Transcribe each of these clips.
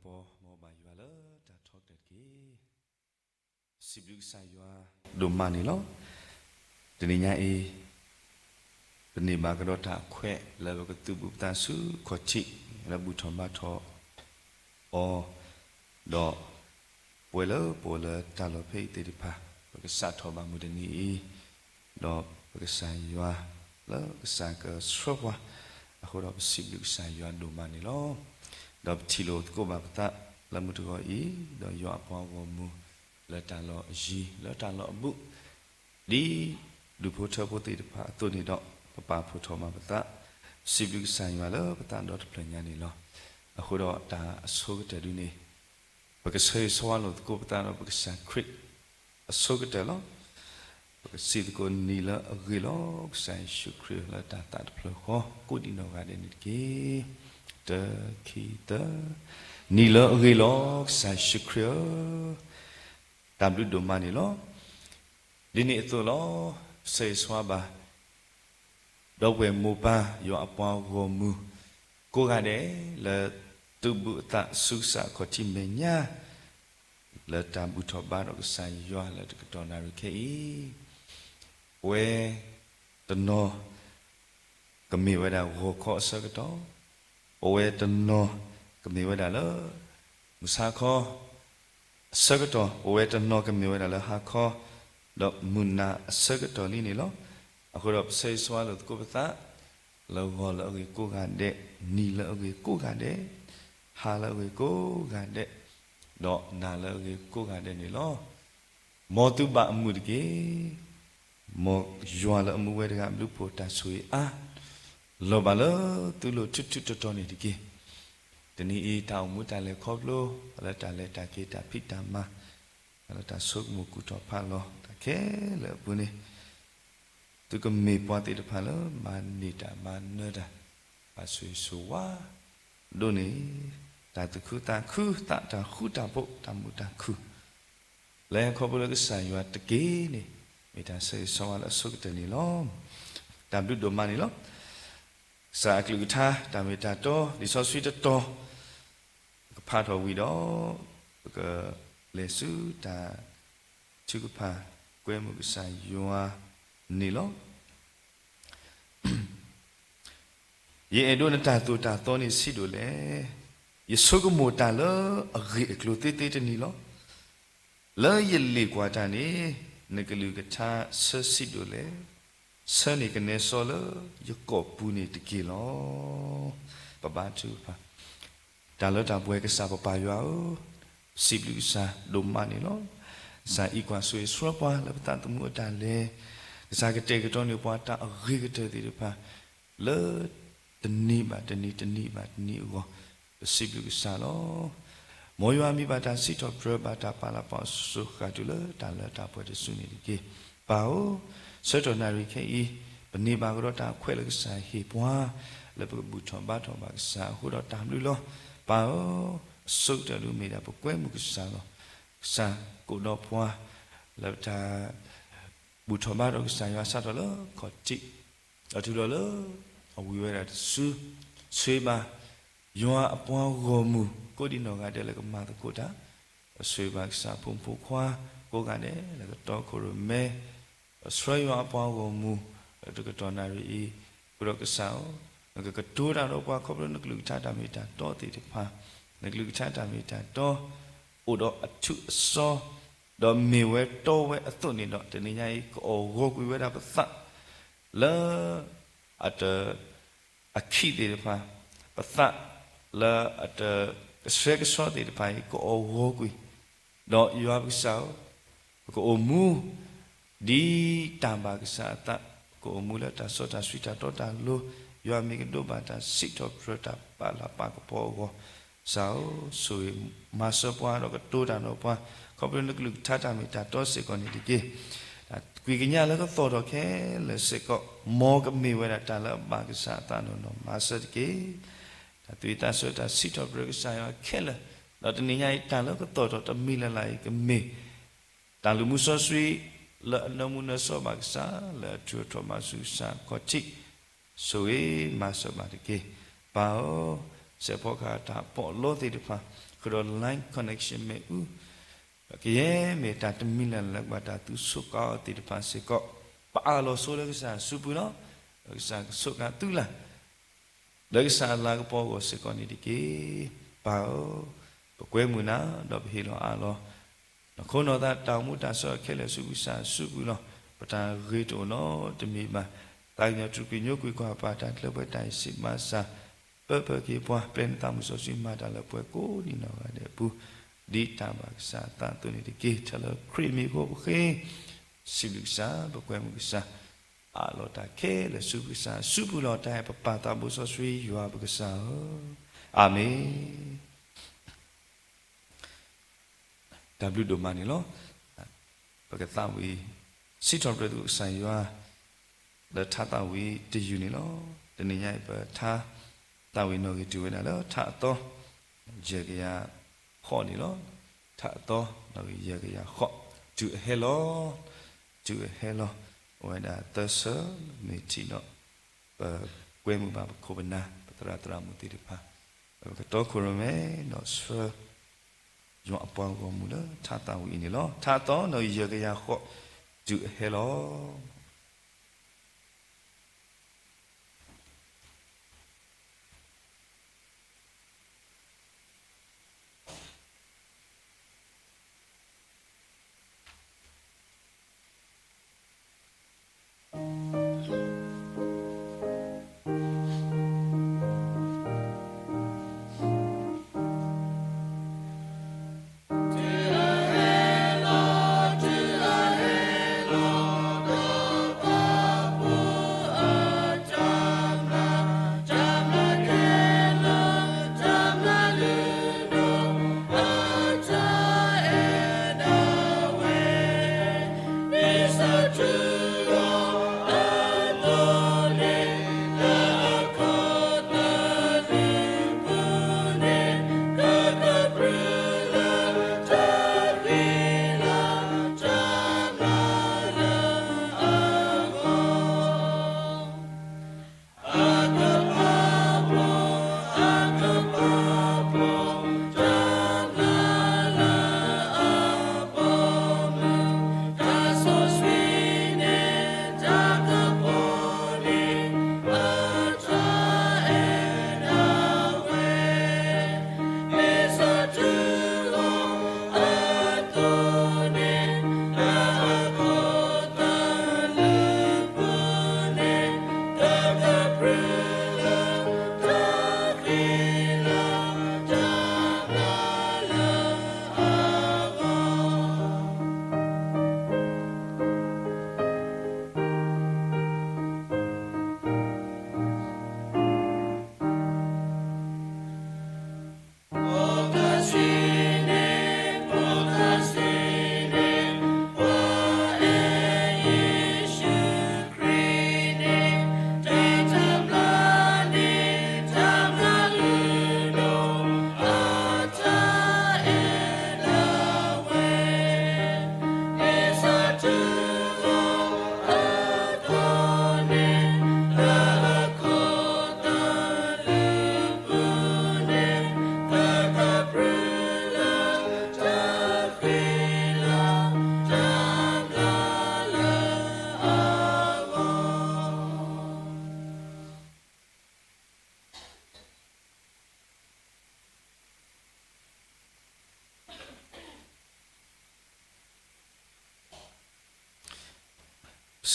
po mo ba yua le ta thok det ki siblu sa yua do mani lo tini nya e tini ba ka do ta khwe le ba ka tu bu ta su kho chi le bu thon ba tho o do pwe le ta lo phei te di pha ba ka sa tho ba mu de ni do ba ka sa yua le ka sa ka sro wa a ho do siblu sa yua do mani lo đó chỉ lo cô bà ta làm một cái ý đó dọa bao gồm mu là ta lo gì là ta lo bu đi du phố thơ phố tây phá tôi này đó bà phố thọ mà ta xịp được sai mà đó ta đó tập luyện nhà này lo ở khu đó ta số cái trời này và cái xây xóa lo cô ta nó cái sáng creek số cái trời lo cái xịp cô ni là ghi lo sai sucre là ta tập luyện khó cố đi nào cái này kia ta khi ta ni lo ghi lo sai sucre tam đứa đồ mà ni lo đi nè tôi lo xây xóa ba đâu về mua ba yo bao gồm mu cô gái đấy là từ bữa tạ su sa có chim bé nha là tam bữa thọ ba đó cái sai yo là cái trò nào cái quê tân no cái mi vậy là hồ khó sao cái đó quê tân no cái mi vậy là lỡ musa khó sao cái đó quê tân no cái mi vậy là ha khó đó munna sao cái đó này lo aku dah say soal tu kau berta, lagu lagu kau gade, ni lagu kau gade, ha lagu kau gade, dok na lagu kau gade ni lo, mau tu bak mud ke, mau jual lagu mud dengan lupa tak sui lo bala tu lo cucu ni dike, teni tahu mud tak le kau lo, kalau tak le tak ke tak pita mah, kalau tak sok muku tak palo, tak ke le pun tu có mì qua thì được phải là mà nị đã mà nơi đã và suy số quá đôi này ta từ khứ ta khứ ta bộ ta mu ta khứ lấy khó bữa cái xài vào tự kỹ này người ta sẽ so là số cái này lo làm được đồ mà này lo xài cái người ta làm người ta to đi so suy to cái pha thầu gì đó cái lệ sư ta chưa có pha quên một cái xài vào ni lo ye do na ta to ni si do le ye so ko mo ta lo agi klo te ni lo la ye li kwa ta ni ne ke lu ka cha sa si do le sa ni ke ne so lo ye ko pu ni te ki lo pa ba tu pa ta lo ta bwe ke sa pa yo si lu sa do ma ni lo sa i kwa so e so pa la ta tu mo ta le sa cái tê cái tròn nhiều quá ta ghi cái tê thì được pa lỡ tên ni ba go xịt được sa lo mỗiวันมีบาตาสิทธิ์พระบาตาปาลาปอสุขาตุลตาลตาปวดสุนีดิเกป่าวสุดนาริเคอีปนิบากรตาခွဲလကစားဟေပွားလပဘူထောဘာထောဘာစားဟူတော့တမ်လူလောป่าวสุดတယ်လူမိတာပကွဲမှုကစားလောစားကိုတော့ပွားလတာบุตรบ้านเราสายว่าสัตว์เราขอจิเราถือเราเอาวิเวณสู้ช่วยมาย้อนปวงกมูก็ดีนอกกันเดี๋ยวเราก็มาตะกุดาช่วยมาสาพุ่มผูกขวาก็กันเดี๋ยวเราก็ต่อโครุเมช่วยย้อนปวงกมูเราก็ต่อนารีกูเราก็สาวเราก็ตัวเราปวงเขาเป็นนักลุกชาดามิตาต่อติดพานักลุกชาดามิตาต่ออุดอัจฉริยะđó mì về to vềตัวนี้เนาะแต่นี่ไงก็โอ้โหกูเวลาภาษาแล้วอาจจะอาชีพเดียวกันภาษาแล้วอาจจะเสกสอนเดียวกันก็โอ้โหกูเนาะอยู่อาภาษาก็โอ้มูดีตามภาษาตะก็โอ้มูแล้วตาสดตาสวิตาโตตาโลอยู่อามีกันดูบาตาสิทธิ์พระตาปาลาปากปอก็สาวสวยมาสปวาเราก็ตัวตาเราปวาเขาเป็นนักลุกท่าทางมีตาต่อเสกคนนี้ดีกี่คุยกันยาแล้วก็ต่อต่อแค่เลยเสกก็มอกับมีเวลาตาแล้วบางกิสาตาโนนมาสดีกี่ตุยตาสวยตาสิทธิ์พระกิสายว่าแค่ละเราตอนนี้ไงตาแล้วก็ต่อต่อตามีอะไรก็มีตาลุมุสสวีละนมุนสบางกิสาละชัวทมาสุสาก็จิสวยมาสบางกี่ป่าว se poka ta po lo ti de pa kro line connection me u ke me ta tamilan la ba ta tu su ka ti de pa se ko pa lo so le sa su pu no sa su ka tu la de sa la ko po ko se ko ni di ke pa o kwe mu na do he lo a lo ko no ta ta mu ta so ke le su sa su pu no pa ta ri to no de mi ba ta nya tu ki nyo ku ko pa ta le ba ta si ma sa Pergi buah pentam sosi mada la buah ko ni na ada bu di tambah sata tu ni dikit cala creamy ko buke silik sa bukan mungkisa alo tak ke le subu sa subu lo tak papa tabu sosi yua bukisa amin W domani lo pakai tawi si torpe tu sa yua le tatawi di uni lo dan ni nyai ta tawi no gitu na lo tha to je ya kho ni lo tha to no ye ya kho tu hello wa da ta sa ni ti no pa kwe mu ba ko bana tra tra mu ti de pa ka to ko me no swa yo apa ko mu lo tha tawi ni lo tha to no ye ya kho tu hello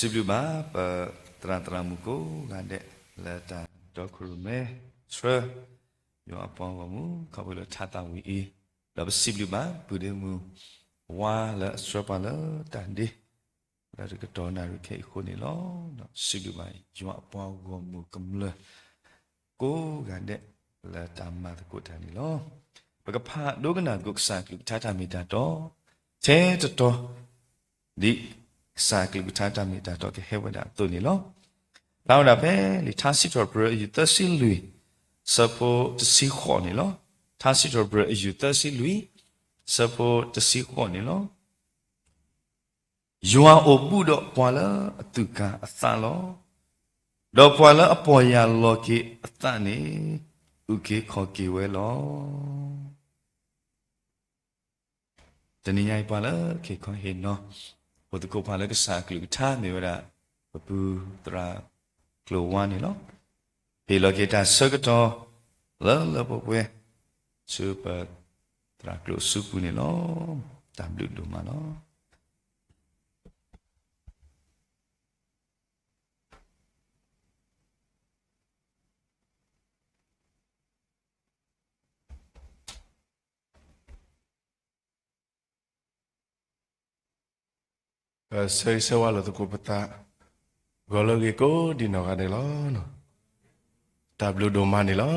Sebelum terang-terang muka ngade lata dokumen sra yo apa kamu kau boleh tahu ini lalu sebelum budemu wa la sra pala tadi lalu ketona rike ikoni lo sebelum yo apa kamu kemla ko ngade lata mat ko tani lo bagapa dogana guksa tata mita to te to di Sakli butata mita to ke hewada to ni lo lao da phe li thasi to bro yu tasi lui sapo tsi kho ni lo thasi to bro yu tasi lui sapo tsi kho ni lo yua obu do pwala atuka asa lo do pwala apo ya lo ki ata ni uke khoki we lo tani nyai pa la ke kho he no bo to ko pa la ka sa klu tha me wa bu tra klo wa ni lo he lo ke ta so ka to la bo we super tra klo su pu ni lo tam lu lu ma lo se wa lo to ko pata golo ge ko di no ga de lo no tablo do ma ni lo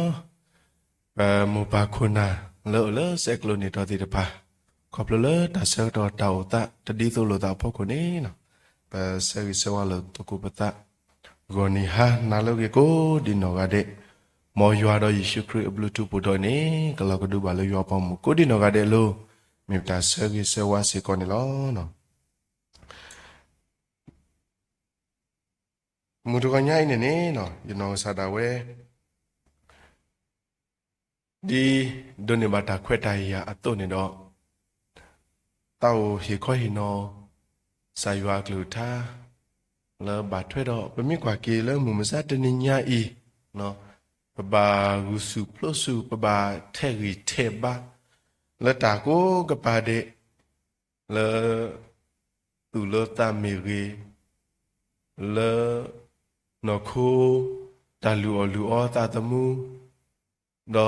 mo pa khuna lo se klo ni to ti de pa khop lo ta se to ta o ta ta di to lo ta pho ko ni no pa se wa lo to ko pata go ni ha na lo ge ko di no ga de mo ywa do Yesu Christ bluetooth po do ni ka lo ko du ba lo ywa pa mo ko di no ga de lo mi ta se wa se ko ni lo no mu to ga nyai ne ne no you know sa da we di do ne ba ta khwet ta ya a to ne do tao hi kho hi no sa ywa klu tha le ba thwe do ba mi kwa ke le mu ma sa de ni nya i no ba gu su plo su ba the ri the ba le ta ko ka pa de le tu le ta mi ri le no ko ta lu o ta ta mu do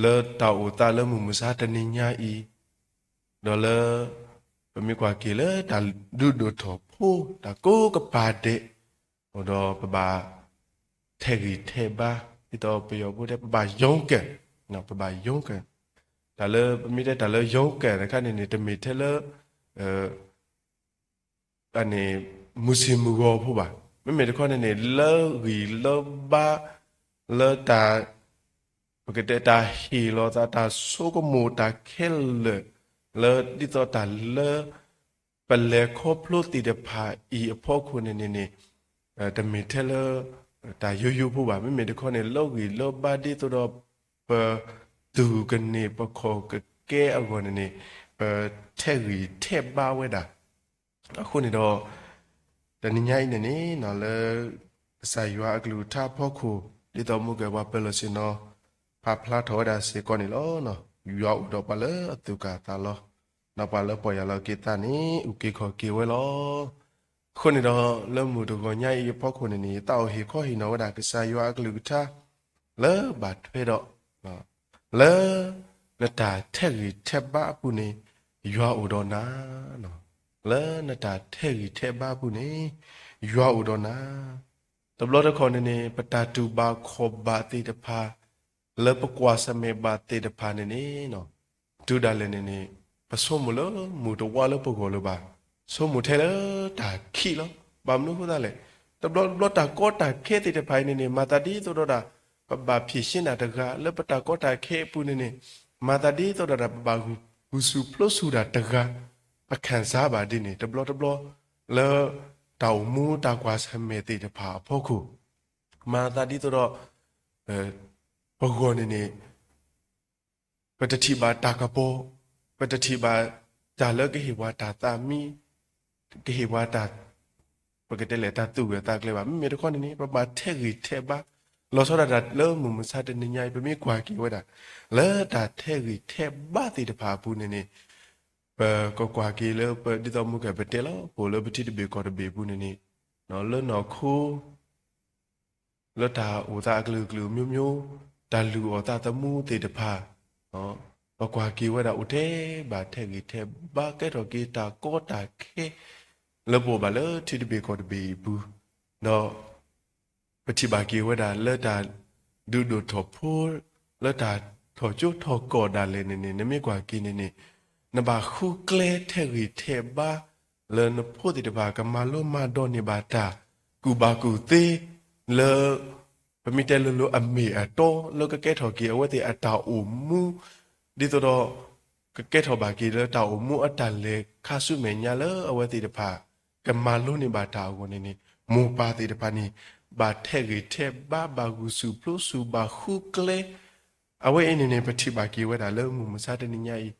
le ta o ta le mu sa ta ni nya i do le ba mi kwa ke le ta du do tho pho ta ko ka pa de o do ba the ri the ba ti to pe yo bu de ba yong ke no ba yong ke ta le mi de ta le yong ke na ka ni te mi the le ani musimu go pho ba me de ko ne le ri le ba le ta porque te ta hi lo ta so ko mo ta khel le di to ta le pele kho plo ti de pha I pho khu ne te mi the le ta yu pho ba me de ko ne lo ri lo ba di to do pa tu kan ne pa kho ke a go ne the ri the ba we da khu ne do te ni nyai ne no le sa ywa aglu tha pho khu di to mu ke wa pe lo sin no pa phla tho da se ko ni lo no ywa u do pa le tu ka ta lo na pa le po ya lo ke ta ni u ke kho ke we lo khu ni do le mu do go nyai pho khu ni ta o hi kho hi no da ke sa ywa aglu tha le ba thwe do no le ta the ri the ba pu ni ywa u do na no le na ta the ri the ba pu ni ywa u do naตบลอดคอนี่ปตาตูบาขบบาติตพาเลปกวาสเมบาติตพานี่เนาะดูดาเลนี่ปะสมมุลมูตวาลปกอลบาสมมุเทเลตาขี้ลบามนุพุดาเลตบลอดตาก็ตาเคติตพายนี่มาตาดีตัวดาปบาพิชินาตกะเลปตาก็ตาเคปุนี่มาตาดีตัวดาปบากุสุพลสุดาตกะปะขันซาบาดินี่ตบลเลตาวมูตากวาสเมติตพาพ่อคูมาตาดีตัวปกรณ์นี่ปฏิทิบาตากระโปปฏิทิบาจาเลิกเหวาตาตามีเหวาตาปกติเลยตาตู่ตากเลยว่าไม่มีทุกคนนี้ประมาณเทริเทบะเราสระดัดเริ่มมุมซาเดนใหญ่ไปไม่กว่ากี่ว่าด่าเลิศตาเทริเทบะติตพาปูนี่ก็กว่ากี่แล้วดิตอมุกแบบเตลล์พอแล้วไปที่เบกอดเบปูนี่เนาะแล้วเนาะคู่แล้วตาอุตากลือมิวตาลูอตาตะมูติตพาเนาะก็กว่ากี่ว่าดาอุเทบาเทกิเทบาเกตอกีตาโกตาเคแล้วพอบาแล้วที่เบกอดเบปูเนาะปฏิบัติกี่ว่าดาแล้วตาดูถอพูแล้วตาถอจุถอกอดาเลยนี่ไม่กว่ากี่นี่นบาคู่เกลเทริเทบาเลนพูดติดบากมาโลมาดอนิบาตากูบากูเตเลปมิเตลโลอเมอโตเลก็แกถอกีเอาไว้ที่อัตาอุมูดิตัวดอก็แกถอบากีเลตาอุมูอัตาเลคาสุเมญาเลเอาไว้ติดบากมาโลนิบาตาวันนี้มูปาติดบานีบาเทริเทบาบากูสุพลุสุบาคู่เกล အဝဲအနေနဲ့ပတိပါကေဝဲတာလဲမှုမစားတဲ့ညိုင်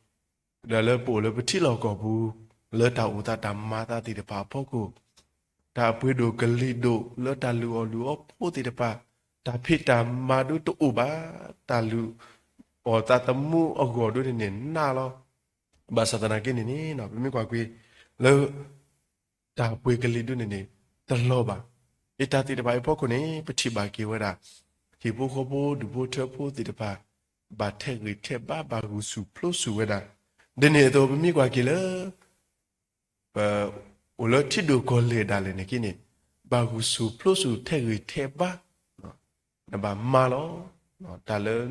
ဒါလဲပို့လဲပတိလောက်ကောဘူးလဲတာဦးတာတမာတာတိတပါဖို့ကိုဒါပွေးတို့ဂလိတို့လဲတာလူအဖို့တိတပါဒါဖိတာမာတို့တူပါတာလူအော်တာတမှုအကောတို့နေနာလောဘာသာတနာကိနေနေနော်ပြမကွာကွေလဲဒါပွေးဂလိတို့နေတလောပါအတာတိတပါဖို့ကိုနေပတိပါကေဝဲတာဒီဘိုခဘိုဒူဘိုထဖို့တိတပါဘာထဲရီထဲဘာဂူစုဖလို့စုဝဲတာဒီနေ့တော့မိကွာကီလာအိုလတိဒိုကိုလေဒါလည်းနေကိနေဘာဂူစုဖလို့စုထဲရီထဲဘာနော်ဘာမာလောနော်ဒါလည်း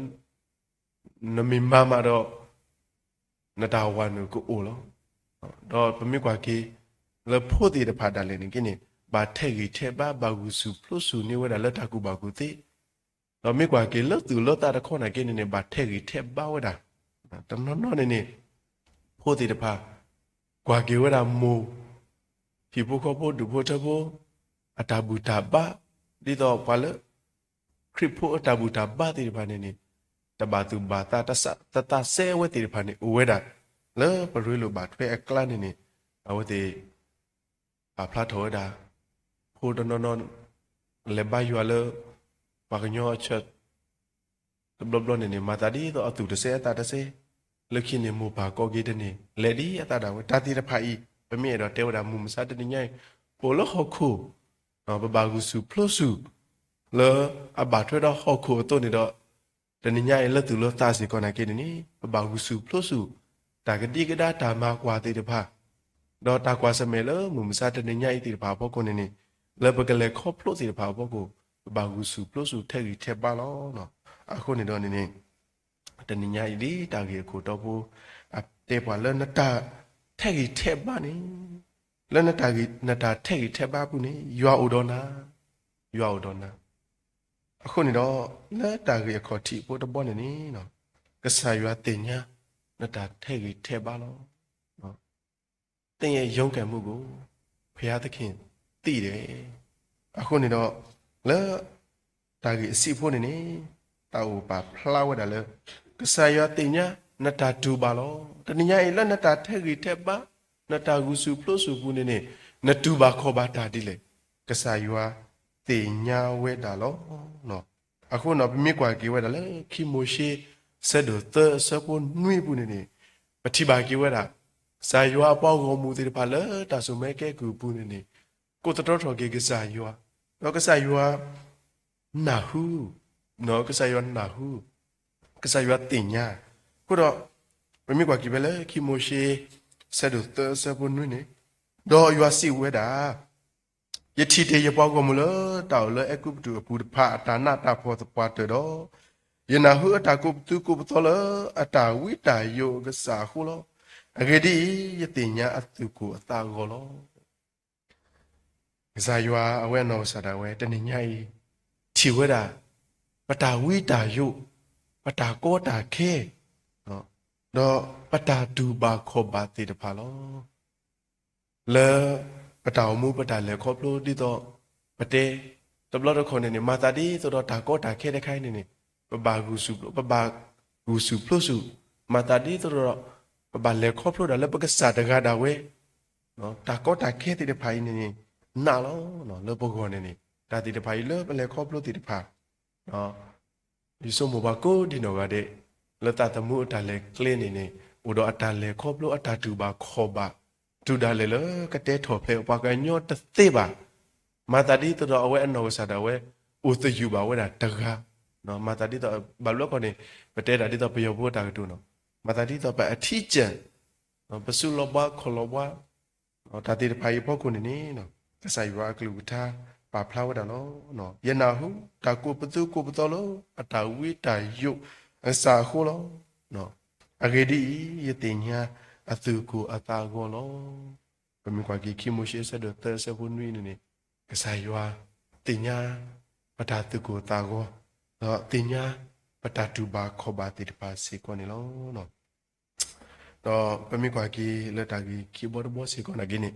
နမီမာတော့နတာဝနကိုအိုလောတော့မိကွာကီလေဖို့တီတဖာဒါလည်းနေကိနေဘာထဲရီထဲဘာဂူစုဖလို့စုနေဝဲတာလက်တကူဘာကူတိတော့မိကွာကေလတူလတာတခေါနာကေနေဘာထဲရီထဲဘာဝဒါတနော်နေဖို့တိတဖာကွာကေဝဒါမူဒီဘုခဖို့ဒုဖို့တဖို့အတာဘူတာဘာဒီတော့ဘာလဲခရစ်ဖို့အတာဘူတာဘာတိတဖာနေတဘာသူဘာတာတဆဲဝဲတိတဖာနေဝဲဒါလဲပရွေးလိုဘာထွဲအကလနေအဝတိအဖလာထောဒါဖို့တနော်လေဘာယူလဲပါကညောချက်ဘလဘလနေမာတာဒီတော့အတူတဆဲအတာတဆဲလခိနေမူပါကောဂေတနေလေဒီအတာတာဝတာတိတဖာဤပမေတော့တဲဝတာမူမစားတနေညိုင်ပိုလဟခုဘဘာဂုစုဖလို့စုလောအဘထွဲတော့ဟခုတော့နေတော့တနေညိုင်လက်သူလောတာစီကောနာကေနေဘဘာဂုစုဖလို့စုတာကတိကဒါတာမကွာတိတဖာတော့တာကွာစမဲလောမူမစားတနေညိုင်တိတဖာဘောကိုနေလေဘကလေခေါဖလို့စီတဖာဘောကိုဘာဂုစုဖလို့စုထဲကြီးထဲပါလောနော်အခုနေတော့နေတနညာဤတာကြီးကိုတော့ဘူးအတေပွာလနတာထဲကြီးထဲပါနေလနတာကြီးနတာထဲကြီးထဲပါဘူးနေရွာဥဒေါနာအခုနေတော့လက်တာကြီးခေါ်တီပို့တော့နေနေနော်ကဆာရွာတင်ညာနတာထဲကြီးထဲပါလောနော်တင်ရဲ့ရုံးကန်မှုကိုဖရာသခင်သိတယ်အခုနေတော့လက်တာကြီးအစီဖို့နေတောက်ပါဖလာဝဲတာလေကဆာယတင်ညာနတာဒူပါလောတနညာလနတာထဲကြီးထဲပါနတာဂူစုဖလို့စုဘူးနေနတူပါခေါ်ပါတာဒီလေကဆာယတင်ညာဝဲတာလောနော်အခုတော့မိကွာကြီးဝဲတာလေခီမိုရှိဆက်တော့သဆပေါ်နွေဘူးနေပတိပါကြီးဝဲတာဆာယအပေါ့ကိုမူသေးပါလေတာဆုမဲကဲကူဘူးနေကိုတတော်တော်ကြီးကဆာယတော့ကဆာယနာဟုနော်ကစားရနာဟုကစားရတင်ညာခုတော့မမိကွာကိပဲလေခိမိုရှိဆက်တော့သဆပွန်နွေနေတော့ရွာစီဝဲတာယတိတေရပေါကမလို့တောက်လေအကုပတူအပူဖာအတာနာတာဖောတပွားတော့ယနာဟုအတာကုပတူကုပတော်လအတာဝိတာယောကစားခုလောအဂတိယတင်ညာအတုကိုအတာကိုလောကစားရွာအဝဲနော်ဆတာဝဲတနေညာဤချီဝဲတာပတာဝိတာယုပတာကောတာခဲနော်တော့ပတာဒူပါခောပါတိတဖာလောလေပတာမူပတာလေခောပလို့ဒီတော့ပတေတဘလတော့ခေါနေမာတာဒီဆိုတော့တာကောတာခဲတဲ့ခိုင်းနေပဘာဂုစုပဘာဂုစုဖလို့စုမာတာဒီဆိုတော့ပဘာလေခောပလို့ဒါလည်းပကစားတကားတာဝဲနော်တာကောတာခဲတိတဖာနေနာလောနော်လေပုဂ္ဂိုလ်နေဒါတိတဖာလေပလေခောပလို့တိတဖာနော်ဒီစုံမဘာကိုဒီနော်ကတဲ့လတတမှုအတလဲကလင်းနေဥတော့အတလဲခေါပလို့အတတူပါခေါ်ပါတူဒါလဲလကတဲ့ထော်ဖဲပါကညောတသေးပါမာတာဒီတော့အဝဲအနော်ဆာတာဝဲဥသယူပါဝဲတာတကားနော်မာတာဒီတော့ဘာလို့ကနေပတဲတာဒီတော့ပယောဖို့တာကတူနော်မာတာဒီတော့ပါအထီးကျန်နော်ပစုလောဘခေါ်လောဘနော်ဒါတိဖိုင်ဖို့ကိုနေနော်ကဆိုင်ရွာကလူထားပါဖလာဝဲတာနော်ယနာဟုတာကိုပသူကိုပတော်လောအတာဝိတာယုအစာခိုလောနော်အဂေဒီယတင်ညာအသူကိုအတာကိုလောဘမကွာကီခိမိုရှိဆဒသဆဘုန်ဝီနေကဆိုင်ရွာတင်ညာပတာသူကိုတာကိုနော်တင်ညာပတာတူပါခောပါတိတပါစေကိုနေလောနော်တော့ဘမကွာကီလက်တာကီကီဘောဘောစေကိုနာဂိနေ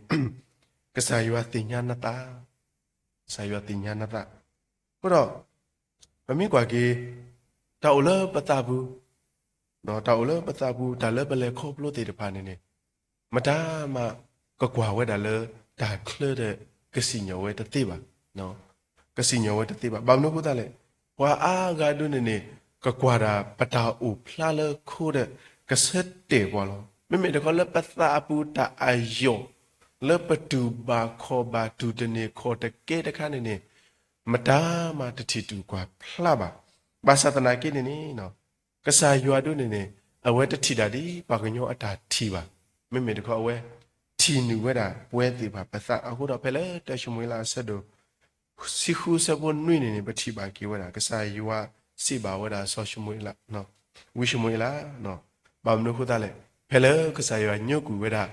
ကဆိုင်ရွာတင်ညာနတာဆာယတင်ညာနတာဘတော့မမိကွာကေ ta ula patabu no ta ula patabu ta le bele khop lo te de pa ne mata ma ka kwa we da le ta khle de ka si nyo we ta te ba no ka si nyo we ta te ba ba no ko ta le wa a ga du ne ka kwa da pata u phla le khu de ka set te bo lo me de ko le patabu ta ayo le patu ba kho ba tu de ne kho de ke de kha neမတားမတတိတူกว่าဖလှပါဘာသာတနာကိနေနော်ကစားရွာတို့နေအဝဲတတိတာဒီပါကညောအတာထီပါမိမိတခေါ်အဝဲထီနူဝဲတာပွဲသေးပါပသအခုတော့ဖဲလေတရှမွေလာဆက်တို့စီခုစပွန်နွိနေပတိပါကေဝဲတာကစားရွာစီပါဝဲတာဆောရှမွေလာနော်ဝိရှမွေလာနော်ဘာမလို့ခုတာလဲဖဲလေကစားရွာညုတ်ကူဝဲတာ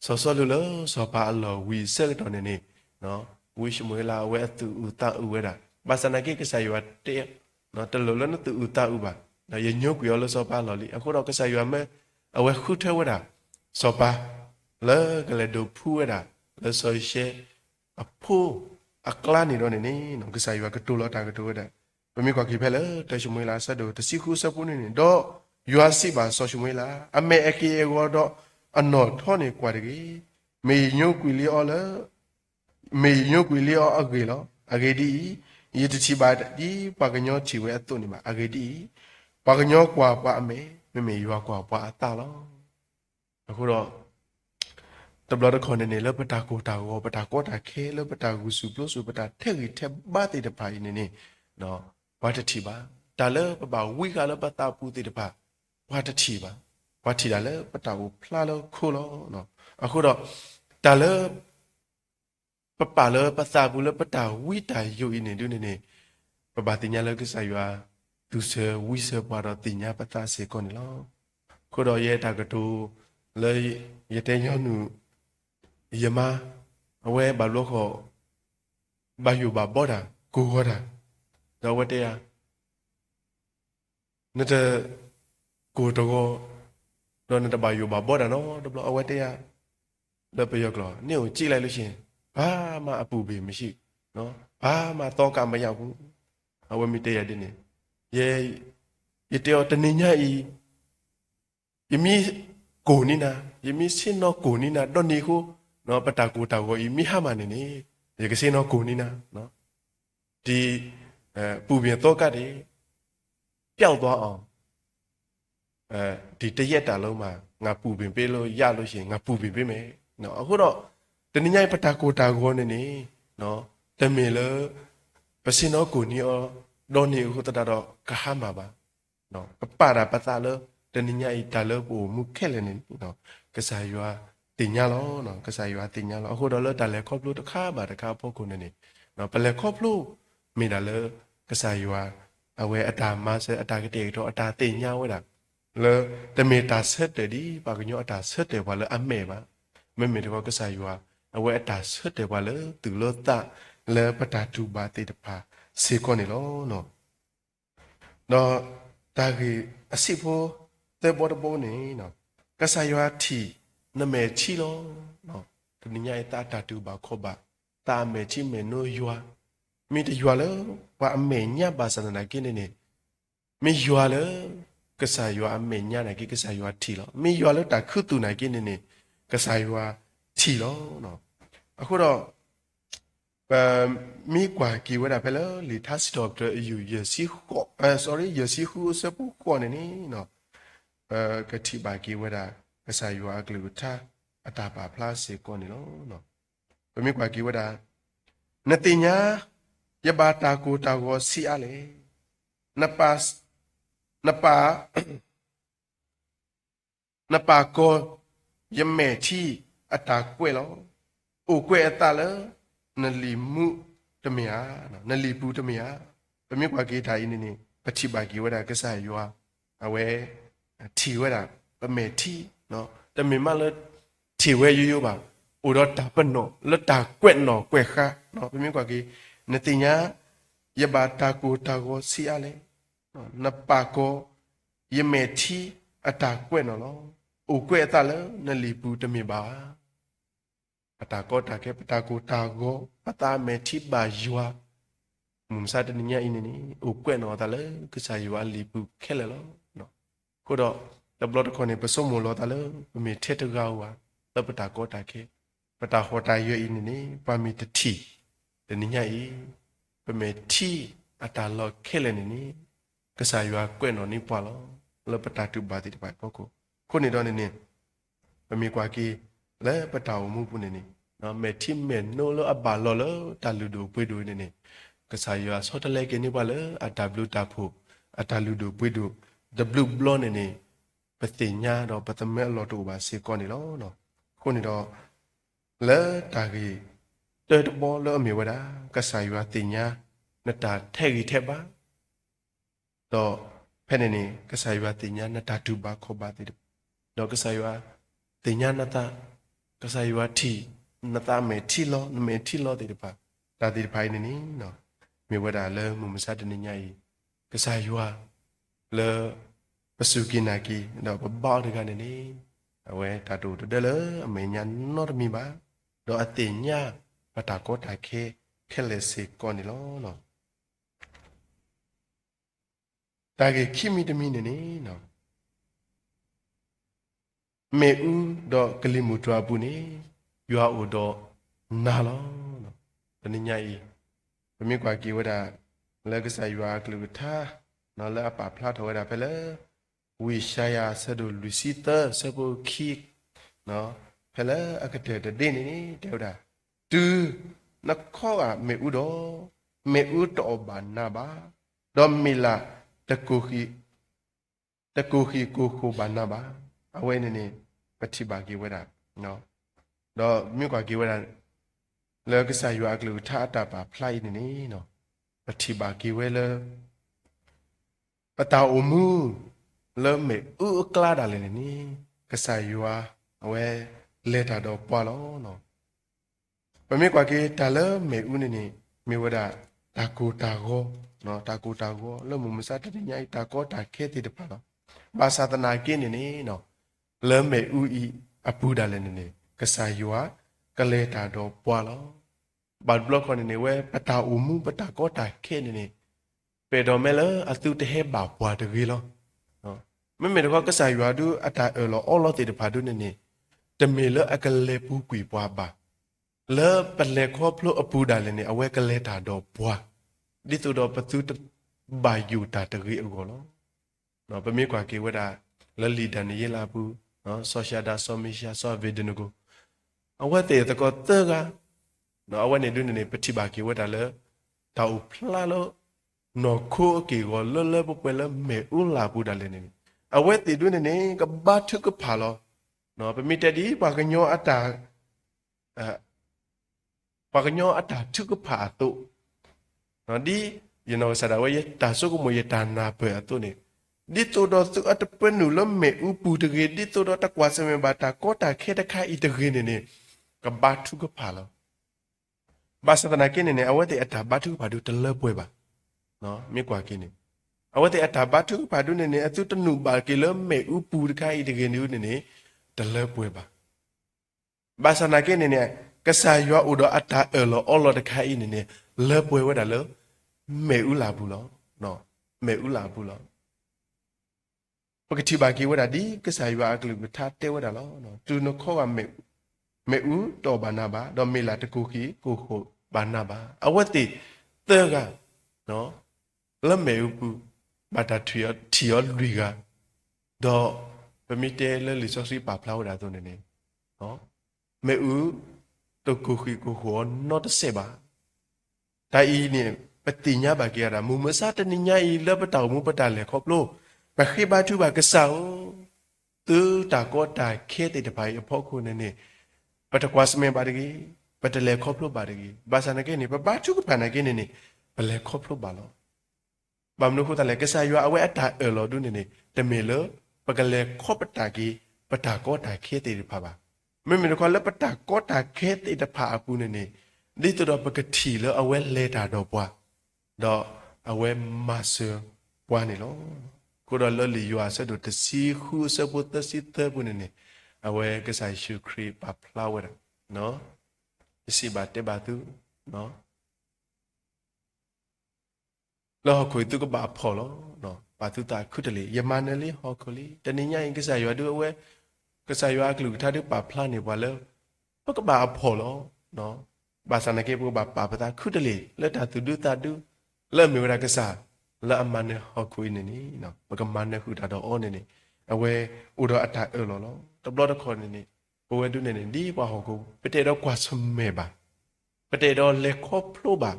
ဆောဆောလူလောဆောပါအလောဝီဆက်တော်နေနော်ဝိရှမွေလာဝဲသူဥတဥဝဲတာဘာစနာကိကစားရွာတဲ့နော်တလောလနသူဥတဥပါနော်ရညုတ်ပြောလို့စောပါလော်လီအခုတော့ကစားရွာမဲအဝဲခုထဲဝဲတာစောပါလဲကလေးတို့ဖူးဝဲတာလဲဆိုရှဲအဖိုးအကလာနေတော့နေနော်ကစားရွာကတူလောတာကတူဝဲတာဘမီကွာကိဖဲလဲတရှမွေလာဆက်တို့တစီခုစပုနေတော့ရွာစီပါဆောရှမွေလာအမေအကေရောတော့အနော်ထောနေကွာတကြီးမေညုတ်ကွီလီအော်လဲမေညုတ်ကွေလီအောအကေလောအကေဒီယတချီပါဒီပါကညောချီဝဲအတုန်ဒီမှာအကေဒီပါကညောကွာပါအမေမေရွာကွာပါအတာလောအခုတော့တဘလတခွန်နေလပတာကိုတာကိုပတာကောတာခဲလပတာကူစုပလို့စုပတာထက်ကြီးထက်ဘာတိတပါနေနော်ဘာတတိပါဒါလပပဝိကလပတာပူတိတပါဘာတတိပါဘာတိဒါလပတာကိုဖလာလို့ခိုးလို့နော်အခုတော့ဒါလပပလပစာဘူးလပတာဝိတာယုနေဒုနေပပတင်ညာလကဆာယွာသူဆဝိဆပါတော့တင်ညာပတာစေကောနေလောခိုတော့ရဲတာကတူလေရတဲ့ညောနုယမအဝဲဘာလို့ခေါ်ဘာယူဘာဘောတာကိုဟောတာတော့ဝတဲ့နေတဲ့ကိုတော့နေတဲ့ဘာယူဘာဘောတာနော်တော့အဝဲတဲ့လည်းပြောကြလောနေကိုကြည့်လိုက်လို့ရှင်ဘာမှအပူပေမရှိနော်ဘာမှတော့ကမရောက်ဘူးအဝဲမိတရတဲ့နေရတဲ့တနေညာဤယမီကိုနီနာယမီစင်နောကိုနီနာတော့နေကိုနော်ပတာကိုတာကိုဤမိဟမနေရကစင်နောကိုနီနာနော်ဒီပူပြင်တော့ကတ်တယ်ပျောက်သွားအောင်ဒီတရက်တာလုံးမှာငါပူပင်ပေးလို့ရလို့ရှိရင်ငါပူပင်ပေးမယ်နော်အခုတော့တနည်းညပတာကိုတာကိုနေနော်တမင်လပစင်နောကိုနီအောတော့နေခုတတော့ကဟမှာပါနော်ပပါတာပတာလတနည်းညဤတာလပူမှုခက်လည်းနေနော်ကစားရွာတင်ညာလောနော်ကစားရွာတင်ညာလောအခုတော့လတာလဲခေါပလို့တခါပါတခါဖို့ကိုနေနော်ပလဲခေါပလို့မိတာလဲကစားရွာအဝဲအတာမဆဲအတာကတိတော့အတာတင်ညာဝဲတာလေတမေတာဆက်တယ်ဒီပါကညောအတာဆက်တယ်ဘာလဲအမဲပါမေတော့ကစားရွာအဝဲအတာဆက်တယ်ဘာလဲသူလို့တလဲပတာတူပါတေတပါစေကောနေလောနော်နော်တာကြီးအစီဖို့တဲ့ဘောတော့နေနော်ကစားရွာတီနမဲချီလောနော်ဒီညရဲ့တာတူပါခောပါတာမဲချီမဲနိုရွာမိတရွာလဲဘာအမဲညပါစနာကိနေမိရွာလဲကစားရွာအမေညာနိုင်ကစားရွာထီလောမေရွာလို့တာခုတူနိုင်ကိနေကစားရွာထီလောနော်အခုတော့မိကွာကီဝဲတာဖဲလို့လီသတ်စတော့တဲ့ယူရစီခေါsorry ရစီခုစပူခေါ်နေနော်ကတိပါကီဝဲတာကစားရွာကလူထားအတာပါဖလားစေကောနေလောနော်မိကွာကီဝဲတာနတင်ညာယဘာတာကိုတာကိုစီအားလေနပါကိုယမဲချီအတာကွဲလောအိုကွဲအတာလနလီမှုတမယာနလီပူတမယာပမြကွာကေထိုင်နေပတိပါကေဝဒကဆာယောအဝဲထီဝဲတာပမဲထီနော်တမင်မလထီဝဲရိုးပါအိုတော့တာပနောလတာကွဲ့နော်ကွဲ့ခါနော်ပမြကွာကေနတင်ညာယဘာတာကိုတာကိုစီအားလေနပါကိုယမေတီအတာကွဲ့နော်လောအိုကွဲ့အတာလဲနလီပူတမေပါအတာကောတာကေပတာကိုတာကိုပတာမေတီပါယွာ มุมซาตนิญาอินนี่โอแกวนอตาเลกษาอยู่อาลีปุแค่เลย咯เนาะก็ดอกตบลอดคนนี่ผสมหมดตาเลมีเทตกาวาแล้วปตาโกตาเคปตาโหตาอยู่อินนี่ปามีตทีตนิญาอีปเมทีอัตาลอแค่เลยนี่กษาอยู่อาแกวนอนี่ปอลแล้วปตาตุบาติตไปพอคนนี่ดอนนี่ปมีกว่ากีและปตาอมูปุนี่เนาะเมทิเมโนแล้วอบาลอแล้วตาลูดูปุยดูนี่กษาอยู่อาสอตะเลกินี่ปะเลยอัตาบลูตาผูอัตาลูดูปุยดูดับลูบลอนี่ปฏิญญาดอกปตเมลอตูบาสิก่อนนี่แล้วเนาะคนนี่ดอกและตากีเตอตบอแล้วมีวดากษาอยู่อาติญญานตาเทกีเทบาดอกเพนนี่กษาอยู่อาติญญานตาดูบาขบาติดอกกษาอยู่อาติญญานตากษาอยู่อาทีนตาเมทีลอเมทีลอติดปาตาติดไปนี่เนาะมีวดาเลมุมซาตนิญญากษาอยู่อาเลปสุกินากีดอกบ้าด้วยกันนี่เอาไว้ตาดูตัวเด้อเลยอเมญานนอดมีบ้าดอกอติญญาปตาโกตาเคเลสิก่อนนี่ล้อเนาะตาเกคิมิตมีนี่เนาะเมอูดอกกลิมุตราปุนี่ยัวอุดอกนาล้อเนาะตอนนี้ใหญ่ไม่มีกว่ากี่วดาแล้วก็ใส่ยัวกลุท่าเนาะแล้วป่าพลาดหัวดาไปเลยวิชายาสะดุลุซิเตอร์สะบุคีเนาะเพลอากาเตเดนี่เดียวดาตูนักข้ออะเมอุดอเมอุตอบานาบาดอมมิลาตะกูคีกูคูบานาบาเอาไว้นี่ปฏิบัติกี่วดาเนาะดอมีกว่ากี่วดาแล้วก็ใส่ยัวกลุท่าตาป่าพลายนี่เนาะปฏิบัติกี่เวลปตาอมูเริ่มเมอุกลาดาเลยนี่ก็ใส่ยัวเอาไว้เลตาดอกปอลเนาะปมีกว่ากีตาเลเมอุนี่มีวดาตากูตาโกเนาะตากูตาโกแล้วมุมซาตติญาตาโกตาเคติดปะเนาะบาสาตนากินนี่เนาะเริ่มเมอุอีอปูดาเลยนี่ก็ใส่ยัวก็เลตาดอกปอลบาดบล็อกคนนี่เว้ปตาอุมูปตาโกตาเคนี่เปดอเมเลอตุเตเฮบาปวาตะกีโลไม่เหมือนก็ใส่ยัวดูอัตาลอลอติดพาดูนี่จะมีเลอกะเลปูกุยปวาบาเลอปเลคอพลอปูดาเลยนี่เอาไว้กะเลตาดอปวาดิตุดอปตุตบายูตาตะกีอโกโลเนาะปมีกว่ากีวดาเลลีดานี่เยลาปูเนาะโซชาดาโซมิชาโซเวดนโกเอาไว้เตตะกอเตกาเนาะเอาไว้ในดูนี่ปฏิบัติกีวดาเลตาอุพลาโลนอโคกีโกเลปเปเลเมอุลาปูดาเลยนี่เอาไว้ติดูนี่ก็บาทุกพาโลเนาะปมีแต่ดีปากญออัตาปากญออัตาทุกพาตุเนาะดีสาดาวายตาสุกมวยตานาเปอตุนี่ดิโตดอสุอัตเปนุลเมอุปูตะเกดิโตดอตะกวาสเมบาตาโกตาเคตะคาอิตะเกนี่ก็บาทุกพาโลบาสตนากินนี่เอาไว้ติอัตาบาทุกพาดูตะเลป่วยบาเนาะมีกว่ากินนี่เอาไว้ติอัตาบาทุกพาดูนี่อตุตนุบาเกเลเมอุปูตะคาอิตะเกนี่ตะเลป่วยบาสนากินนี่ก็ใส่ยัวอุดอัตาลอลอตะคาอินี่เลป่วยวดาเลเมอุลาบุลเนาะเมอุลาบุลปกติบากีวดาดีก็ใส่ยัวกลุท่าเตวดาลเนาะตูนข้อว่าเมอุตอบานาบาดอมเมลาตะกูคีกูโคบานาบาเอาวติเตกาเนาะแล้วเมอุปูบาตาทียลุยกาดอปมิเตเลลิซอซีปาพลาวดาตัวนี้เนาะเมอุตะกูคีกูโคนอตเซบาตาอีนี่ปฏิญญาบากีรามุมซาตนิญญาอีเลปตามุปตาเลครอบโลปะขีบาทุบากะเสาตือตาโกตาเคติตะไผอพอคุณนี่ปะตะกวาสเมบาดกีปะตะเลครอบโลบาดกีบาสานะเกนี่ปะบาทุกปานะเกนี่ปะเลครอบโลบาลบามนุคุตะเลกะสายัวเอาไว้อัตตาลอดุนี่ตะเมเลปะกะเลครอบปะตากีปะตาโกตาเคติตะไผบาไม่มีคนแล้วปะตาโกตาเคติตะไผอาปูนี่ดิตัวดอกปกติแล้วเอาไว้เลตาดอกว่าดอกเอาไว้มาเสือว่านี่ล้อกูดอลลีอยู่อาศัยดูแต่ซีคู่เสบุตรสิเตอร์ปุ่นนี่เอาไว้ก็ใส่ชูครีปะพลาวเนาะสิบาทเตบาตุเนาะ lo khoi tu ka ba pho lo no ba tu ta khu de le yamane le ho khoi le tani nya yin ka sa ywa du we ka sa ywa klu tha du pa phla ni ba le pa ka ba pho lo no ba sa na ke bu ba pa pa ta khu de le ta tu du ta du le mi ra ka sa le amane ho khoi ni ni no ba ka man ne khu ta do on ni awe u do ata lo ta blo da kho ni bo we du ni di ba ho ko pe te do kwa sum me ba pe te do le kho phlo ba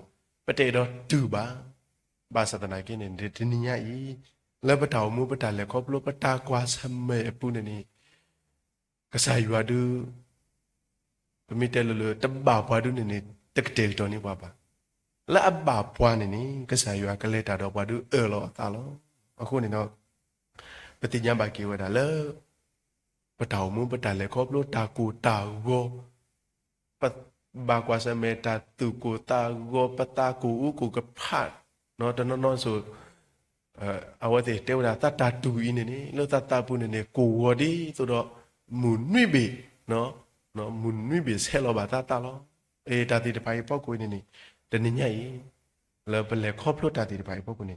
pe te do tu ba ba sa ta na ke ni de ni nya yi le ba ta mu ba ta le kho phlo ba ta kwa sum me pu ni ka sa ywa du ba mi te lo ta ba bwa du ni te ke te do ni ba ba la ba bwa ni ka sa ywa ka le ta do bwa du lo ta loအခုနေတော့ပတိညာပါကေဝဒါလေပတောင်မှုပတလေခေါပလို့တာကူတာကိုပဘာကွာစမေတာတူကိုတာကိုပတာကူဥကိုကဖတ်နော်တနော်ဆိုအဝတိတေဝဒါတတတူအင်းနေလို့တတပုနေကိုဝဒီဆိုတော့မွန်နွိဘေနော်မွန်နွိဘေဆဲလောဘာတတလောတာတိတပိုင်ပေါ့ကိုနေတနညဤလေပလေခေါပလို့တာတိတပိုင်ပေါ့ကိုနေ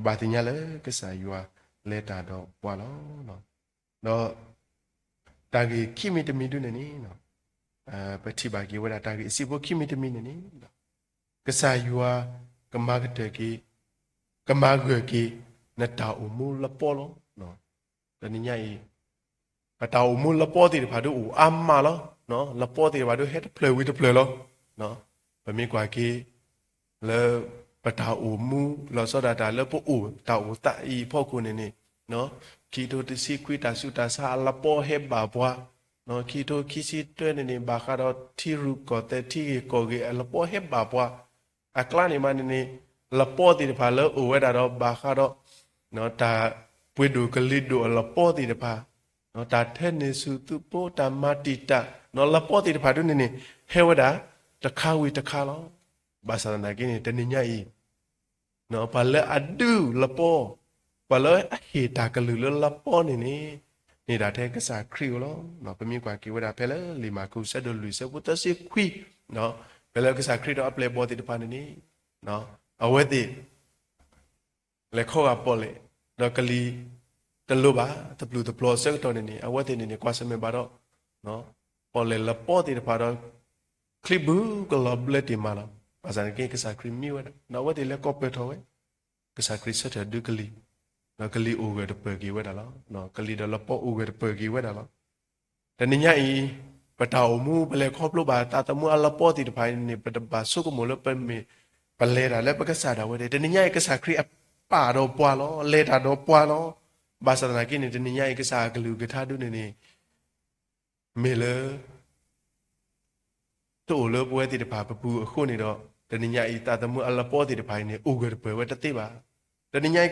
ဘာတိညာလေကစားယူလေတာတော့ပွာလောနော်တာဂီခိမီတမီတုနေနော်ပတိပါကေဝဒတာဂီအစီဘခိမီတမီနေနော်ကစားယူကမကတကေကမဂေကေနတာအမူလပေါ်လောနော်တနညဤပတာအမူလပေါ်တိဘာတို့အမ္မာလောနော်လပေါ်တိဘာတို့ဟက်ဖလေဝီတဖလေလောနော်ဗမေကွာကေလေပတာအမူလောစောဒတာလေပို့တာအတာဤဖို့ကိုနေနော်ခီတိုတစီခွီတာစုတာစာလပေါ်ဟေဘာဘွားနော်ခီတိုခီစီတွဲနေဘာခါတော့ထီရုကောတဲ့ထီကိုကေလပေါ်ဟေဘာဘွားအကလာနေမနေလပေါ်တိတဖာလောဝဲတာတော့ဘာခါတော့နော်တာပွေဒူကလီဒူလပေါ်တိတဖာနော်တာထဲနေစုသူပိုတာမတိတာနော်လပေါ်တိတဖာတို့နေဟဲဝဒါတခါဝီတခါလောဘာသာနာကိနေတနိညာဤနော်ဘာလဲအဒူလပေါ်ဘာလဲအဟေတာကလူလပေါ်နေတာတဲ့ကစားခရီလောနော်ပမြကွာကေဝဒါဖဲလဲလီမာကူဆက်ဒလူဆက်ဝတ်စီခွီနော်ဘယ်လဲကစားခရီတော့အပလေပေါ်တိတဖာနေနော်အဝဲတိလေခေါကပေါ်လေတော့ကလီတလူပါတပလူတပလောဆက်တော်နေအဝဲတိနေကွာစမေဘာတော့နော်ပေါ်လေလပေါ်တိတဖာတော့ခလီဘူးကလဘလက်တီမာလာဘာသာကေကစားခရီမီဝဲနော်ဝဲတိလေကော့ပက်ထောဝဲကစားခရီဆက်တဲ့ဒူကလီနော်ကလီအိုဝဲတပကီဝဲတာလားနော်ကလီဒလပေါ်အိုဝဲတပကီဝဲတာလားတနညာဤပတောင်မှုဘလေခေါပလို့ပါတာတမှုအလပေါ်တိတဖိုင်နေပတပါဆုကမလပမေပလဲတာလဲပကစားတာဝဲတနညာဤကစားခရီအပါတော့ပွာလောလဲတာတော့ပွာလောဘာသာနာကိနေတနညာဤကစားကလူကထားဒုနေမေလတိုလပွဲတိတပါပပူအခုနေတော့တနညာဤတာတမှုအလပေါ်တိတဖိုင်နေအိုဝဲတပဝဲတတိပါတနညာဤ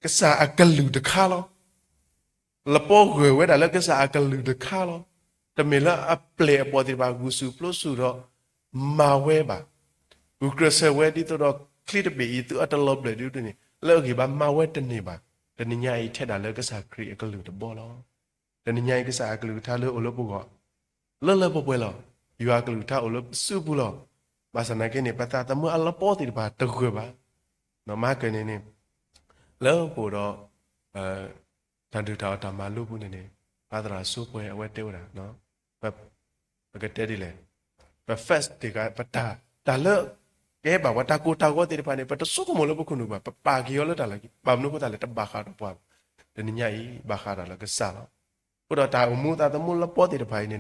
ကစားအကလူတခါလောလပေါ်ွယ်ဝဲတာလည်းကစားအကလူတခါလောတမေလာအပလေပေါ်တိပါဂူစုပလို့စုတော့မာဝဲပါဂူကရဆဝဲဒီတော့ခလစ်ဘေးတူအတလောဘလေဒီတူနေလောကီပါမာဝဲတနေပါတနညာဤထက်တာလည်းကစားခရီအကလူတပေါ်လောတနညာဤကစားအကလူထားလို့အလို့ပုကောလောပပွဲလောယူအကလူထားအလို့စုဘူးလောဘာစနာကနေပတာတမအလပေါ်တိပါတခွေပါနော်မကနေနေလောပိုတော့တန်တူတာတမလို့ဘူးနေဘာသာစုပွဲအဝဲတဲဝတာနော်ပကတဲဒီလေပဖက်ဒီကပတာဒါလောကဲဘာဝတာကိုတာကိုတိပါနေပတစုကမလို့ဘခုနုပါပါကီယောလတာလကီဘာမနုကိုတာလေတဘာခါတော့ပွားတနညာဤဘာခါတာလကစားလောပိုတော့တာအမှုတာတမှုလပေါ်တိတဖိုင်နေ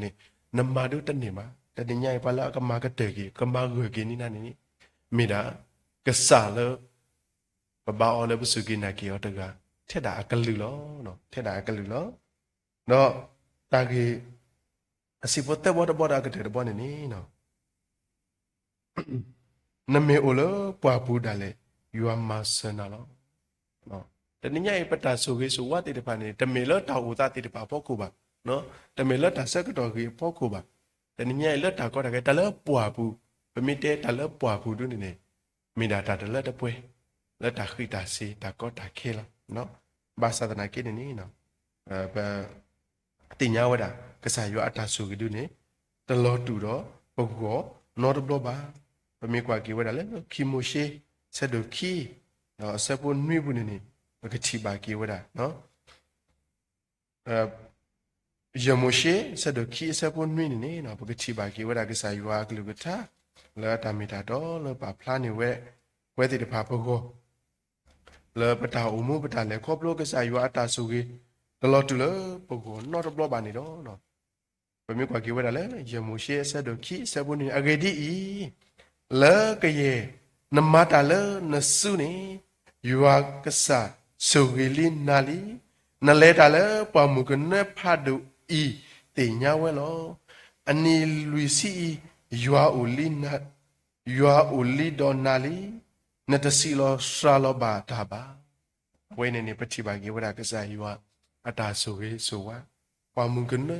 နမဒုတနေမှာတနညာဘာလာကမကတဲ့ကီကမဂွေကီနိနာနေမိတာကစားလောပပအော်လည်းပစုကိနာကီယောတကထက်တာအကလူလောနော်ထက်တာအကလူလောနော်တာကီအစီပေါ်တဲ့ဘောတဘောတာကတဲ့ဘောနေနော်နမေအိုလပွားပူဒါလေယူအမဆနာလောနော်တနညာပတာဆိုကေဆိုဝတိတဖာနေတမေလတာဥတာတိတဖာပေါ့ကိုပါနော်တမေလတာဆက်ကတော့ကေပေါ့ကိုပါတနညာလတာကောတာကေတလပွားပူပမိတဲတလပွားပူဒုနေမိဒါတာတလတပွဲလက်တာခိတာစီတာကောတာခဲလာနော်ဘာသာတနာကိနေနော်တင်ညာဝဒကစားရအတာဆူကဒုနေတလောတူတော့ပုဂ္ဂောနောတဘလပါပမေကွာကေဝဒလေခီမိုရှိဆက်ဒိုခီ နော်ဆက်ဖို့နှွေးဘူးနေပကတိပါကေဝဒနော်ယမရှိဆက်တော့ခီဆက်ဖို့နှွေးနေနော်ပကတိပါကေဝဒကစားယူအားကလူကတာလာတာမီတာတော့လပါဖလာနေဝဲတိတဖာပုကောလပတာအမှုပတာလေခေါပလိုကစားယူအားတာဆူကြီးတလောတူလပုကောနော်တော့ဘလပါနေတော့နော်ပမေကွာကေဝဒလေယမရှိဆက်တော့ခီဆက်ဖို့နှွေးအဂေဒီဤလာကရေနမတာလနဆုနေယူအားကစားဆူကြီးလီနာလီနလဲတာလေပမှုကနေဖတ်တူဤတေညာဝဲလောအနီလူစီယွာအိုလီနာယွာအိုလီဒေါ်နာလီနတစီလောရှာလောဘာတာဘာဝဲနေပတိပါကေဝရကစားယွာအတာဆိုရေဆိုဝါပမှုကနေ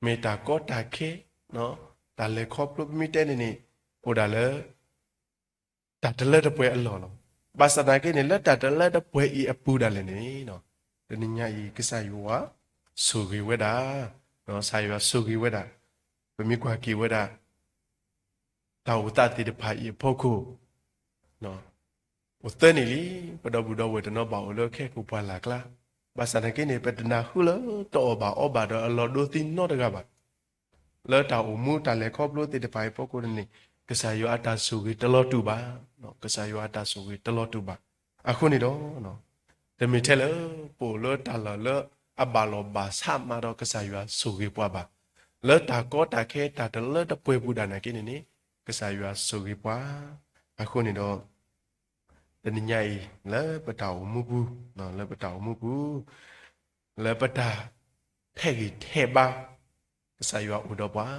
မေတာကောတာခေနော်ဒါလေခေါပလမီတဲနေဟိုဒါလေတာတလက်တပွဲအလောလောဘာစနာကေနေလက်တာတလက်တပွဲဤအပူဒါလည်းနေနော်တနညာဤကစားယွာဆိုကေဝဒါနော်ဆာယွာဆိုကေဝဒါပမိကွာကေဝဒါတာဝတတိတဖာဤဖို့ခုနော်ဝတနေလီပဒဘူဒဝတနောပါအလခဲကူပါလာကလာဘာစနာကေနေပတနာခုလတော့ဘာအဘာတော့အလောဒိုတင်နော်တကပါလောတာအမှုတလည်းခေါပလို့တိတဖာဖို့ခုနေကစားယွာအတာဆိုကေတလောတူပါနော်ကစားယွာအတာဆိုကေတလောတူပါအခုနေတော့နော်တမီထဲလပိုလောတာလောအဘာလောဘာဆာမာတော့ကစားယွာဆိုကေပွားပါလောတာကောတာခဲတာတလောတပွဲဘူးဒါနာကိနေကစားယွာဆိုကေပွားအခုနေတော့တနညိုင်လဲပတောင်မှုဘူးနော်လဲပတောင်မှုဘူးလဲပတာထဲကြီးထဲပါကစားယွာဥတော်ပွား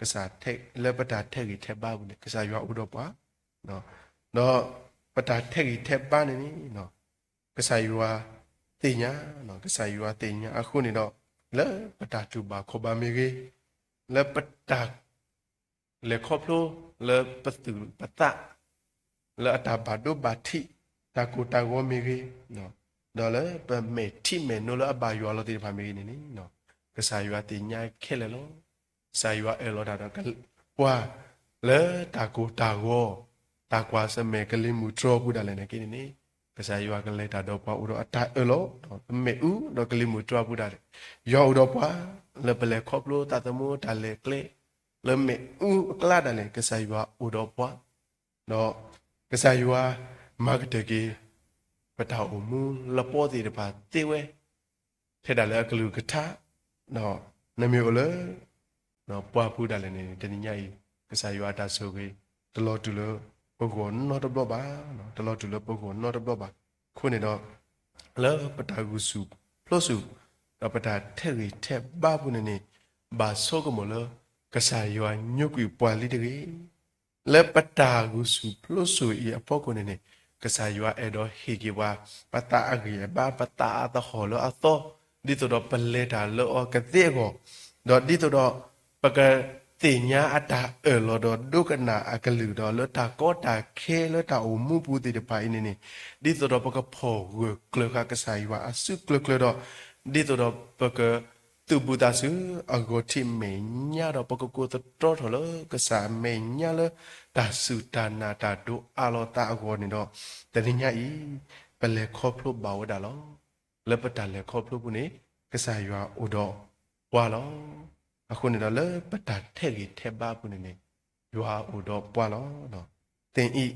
ကစားထဲလဲပတာထဲကြီးထဲပါဘူးကစားယွာဥတော်ပွားနော်ပတာထဲကြီးထဲပါနေနော်ကစားယွာတင်ညာနော်ကစားယွာတင်ညာအခုနေတော့လဲပတာတူပါခေါ်ပါမေကြီးလဲပတာလဲခေါပလိုလဲပတူပတာလဲအတာဘာဒိုဘာတိတာကိုတာဝမေကြီးနော်တော့လဲပမေတိမေနော်လဲအဘာယွာလို့တိဖာမေကြီးနေနော်ကစားယွာတင်ညာခဲလဲလို့စာယွာအဲလောတာတော့ပွာလဲတာကိုတာဝတာကွာစမေကလေးမူထရောဘူးတယ်လည်းနေကိနေကစားယွာကလေးတာတော့ပွာဥတော့အတာအဲလောမေဥတော့ကလေးမူထရောဘူးတယ်ယောဥတော့ပွာလဲပလဲခေါပလို့တာတမိုးတာလဲကလေးလဲမေဥကလာတယ်လည်းကစားယွာဥတော့ပွာတော့ကစားယွာမာကတကေပတောက်မူလပေါ်စီတပါတေဝဲထဲတယ်လည်းကလူကထာတော့နမျိုးလေနော်ပွားဖူးတယ်လည်းနေတနည်းညကြီးကစားယွာတာဆိုကေတလောတူလို့ပုဂ္ဂိုလ်နော်တဘပါနော်တလောတူလို့ပုဂ္ဂိုလ်နော်တဘပါခုနေတော့လောပတာဂုစုဖလို့စုတော့ပတာထဲရီထဲဘာဘူးနေဘာဆိုကမလို့ကစားယွာညုတ်ကွပွားလိတကေလဲပတာဂုစုဖလို့စုဤအဖို့ကိုနေကစားယွာအဲ့တော့ဟေကေဝါပတာအကေဘာပတာအတဟောလောအသောဒီတော့ပလဲတာလောကတဲ့ကိုတော့ဒီတော့ပကတိညာအတာလောတော့ဒုကနာအကလူတော့လတာကောတာခဲလတာအမှုပူတိတပိုင်နေဒီတော့ပကဖောဝကလကစားယွာအစုကလကလတော့ဒီတော့ပကသူဘူတာစုအဂိုတိမေညာတော့ပကကိုတော့ထလကစားမေညာလတာစုတာနာတာဒုအလောတာအဂောနေတော့တတိညာဤပလေခေါဖလို့ဘာဝဒါလောလပတာလေခေါဖလို့ဘူးနေကစားယွာဥတော့ဝါလောအခုနေတော့လေပတာထဲကြီးထဲပါဘူးနေယွာဥတော့ပွာလောနော်တင်ဤ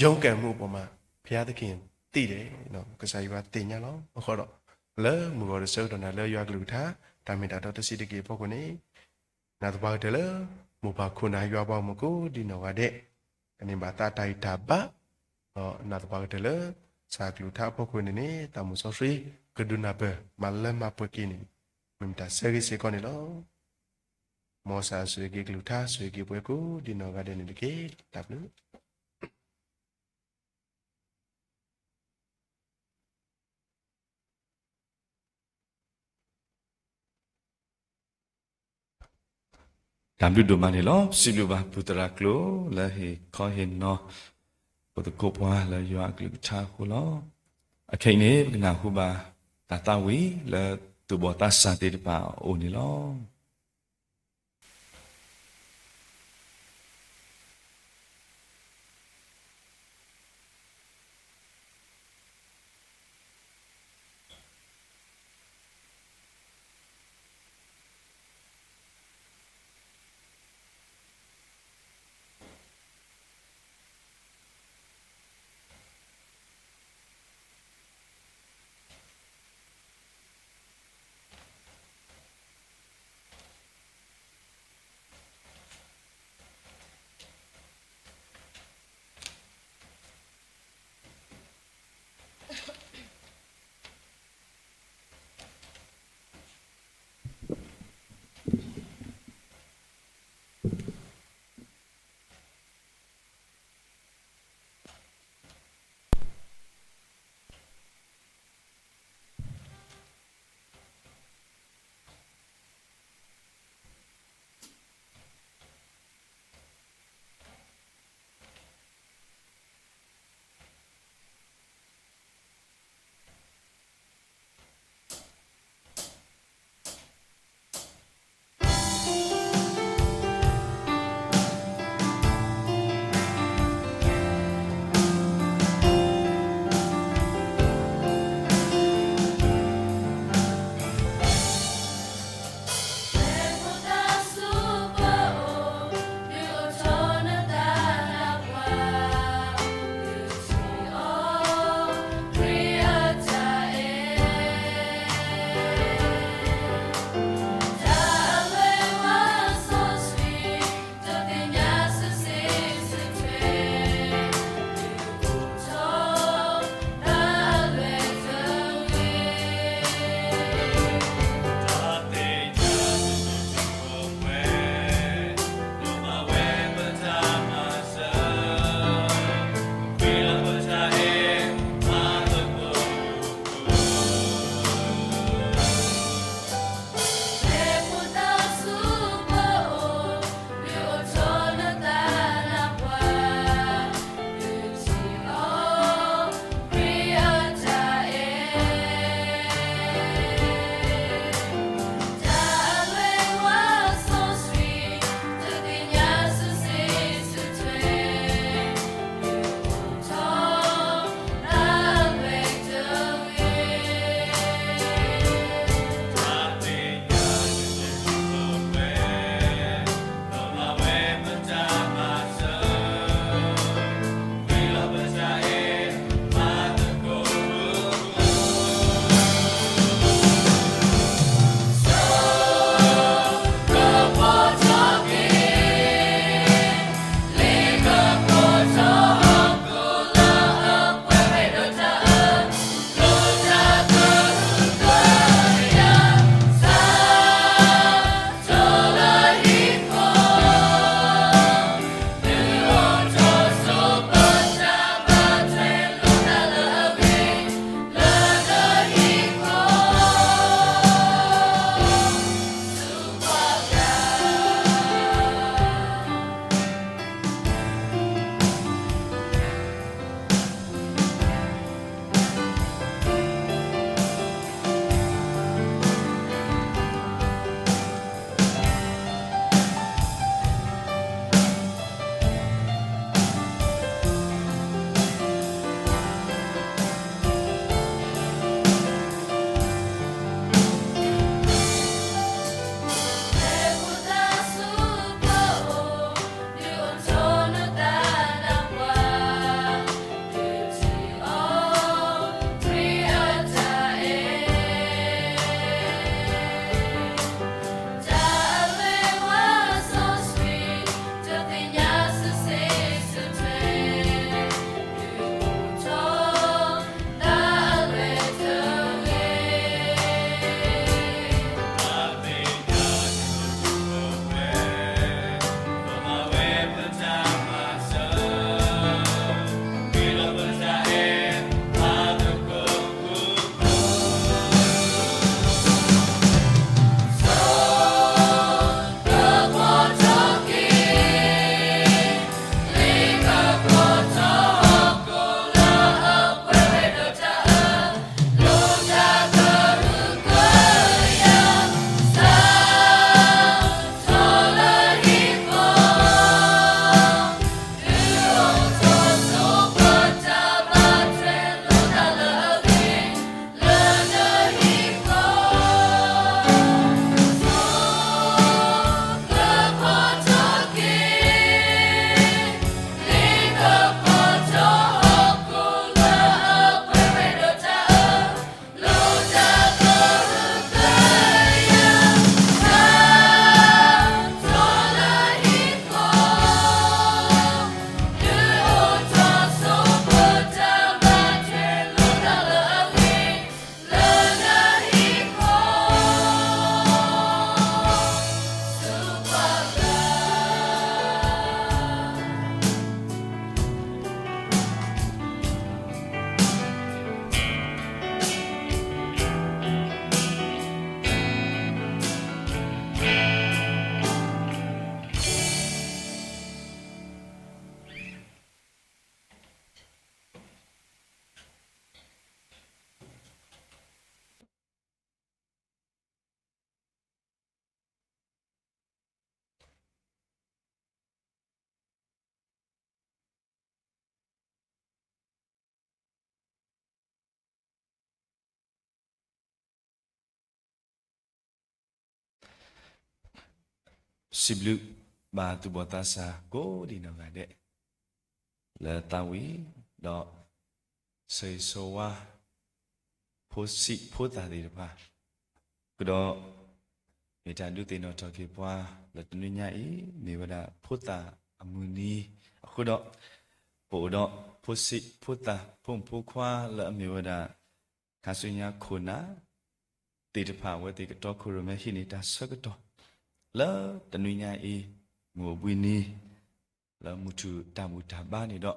ရုံးကံမှုပေါ်မှာဘုရားသခင်တည်တယ်နော်ကစားယွာတင်ညာလောဟောတော့လဲမူတော်စောတော့နာလဲယွာကလူထားတာမီတာတော့တစီတကေပေါ့ကိုနေနာတပါတယ်လေမူပါခုနာယွာပေါ့မကိုဒီနော်ကတဲ့အနေမှာတာတိုင်တာပါနာတပါတယ်လေစာကလူထားပေါ့ကိုနေတာမူစောစီကဒုနာပဲမလဲမပကိနေမင်တာဆယ်ကြီးစေကောနေလောမောစာဆွေကြီးကလူထားဆွေကြီးပွဲကိုဒီနော်ကတဲ့နေတကေတပ်လို့တမ်ဘလူဒိုမနီလောစီလူဘာပူတရာကလိုလာဟေခေါ်ဟင်နော်ပဒကိုပွားလာယွာကလူချာခုလောအခိနေကနာခုပါတာတာဝီလာတူဘောတာစာတေပါအိုနီလော siblu ba tu botasa ko di no ga de la tawi do sei so wa pho si pho ta de ba ko do me ta du te no to ke pwa la tu nya I me wada pho ta amuni ko do po do pho si pho ta phom pho khwa la me wada ka su nya khona te de pha we te ko to ko ro me hi ni ta sa ko to la tu nya I ngo bwi ni la mutu ta mu ta ba ni do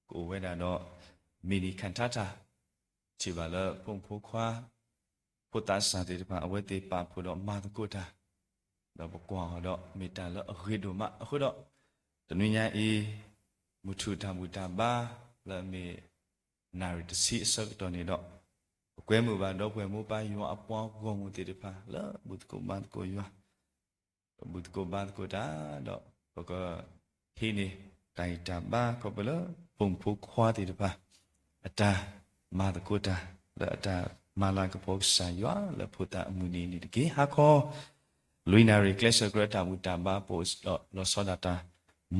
ko we da do me ni khan ta ta chi ba la phom pho khwa pho ta sa te de pha we te pa pho do ma ta ko ta do bo kwa do me ta la ri do ma ko do tu nya I mutu ta mu ta ba la me na ri de si sa ko to ni doကွဲမှုပါတော့ကွဲမှုပါယောအပွားကောမှုတေတဖာလာဘုဒ္ဓကိုမန်ကိုယောဘုဒ္ဓကိုဘန်ကိုတာတော့ဘကဟိနေတိုင်တဘာကောပလပုံဖုခွာတေတဖာအတာမာတကိုတာလာအတာမာလာကပုတ်ဆာယောလာဖုတာအမှုနီနေတကေဟာခောလူနာရီကလစ်ဂရတာမူတာဘာပို့တော့လောစောဒတာ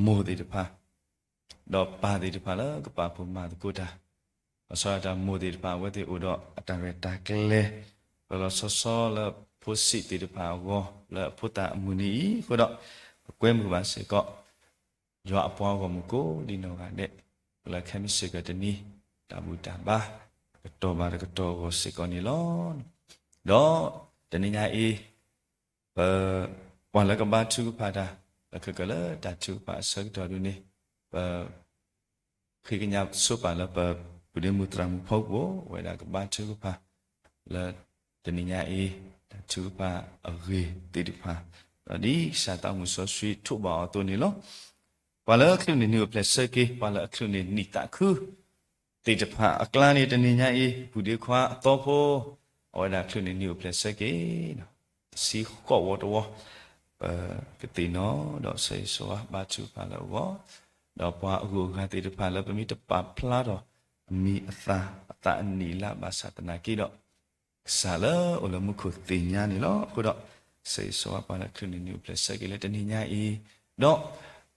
မိုတေတဖာတော့ပါတေတဖာလာကပါဖုမာတကိုတာဆောတာမိုဒီပါဝတိဥဒအတရတာကလေဘလဆောဆောလဖုစီတိပါဝလဖုတာမူနီကိုတော့ကွဲမှုပါစေကောယောအပွားကမကိုဒီနောကတဲ့လခမစကတနီတဘူတာဘာကတော့ဘာကတော့ကိုစေကောနီလောတော့တနညာအေဘဝလကဘာသူဖာတာလခကလတသူပါဆက်တော်လူနေဘခိကညာစုပါလဘบุเดมุตรามุพกโวเวลากบ้านชื่อพาละตนิญาเอชื่อพาอเรติดิพาตอนนี้สาตามุสอสุทุบเอาตัวนี้เนาะปาละคลุนี่นิวเพลสเกปาละคลุนี่นิตะคือติดิพาอักลานี่ตนิญาเอบุเดควาตอโพเวลาคลุนี่นิวเพลสเกเนาะสีขอวตวกติเนาะดอกใส่สวะบาชื่อพาละวดอกปาอุกาติดิพาละปมิตปาพลาดมีอัตตานีละบาสตนากิดอกสาละอุลมุขุติญานี่เนาะก็ดอกใส่สวะปาละคลุนี่นิวเพลสเกเลตนิญาอีดอก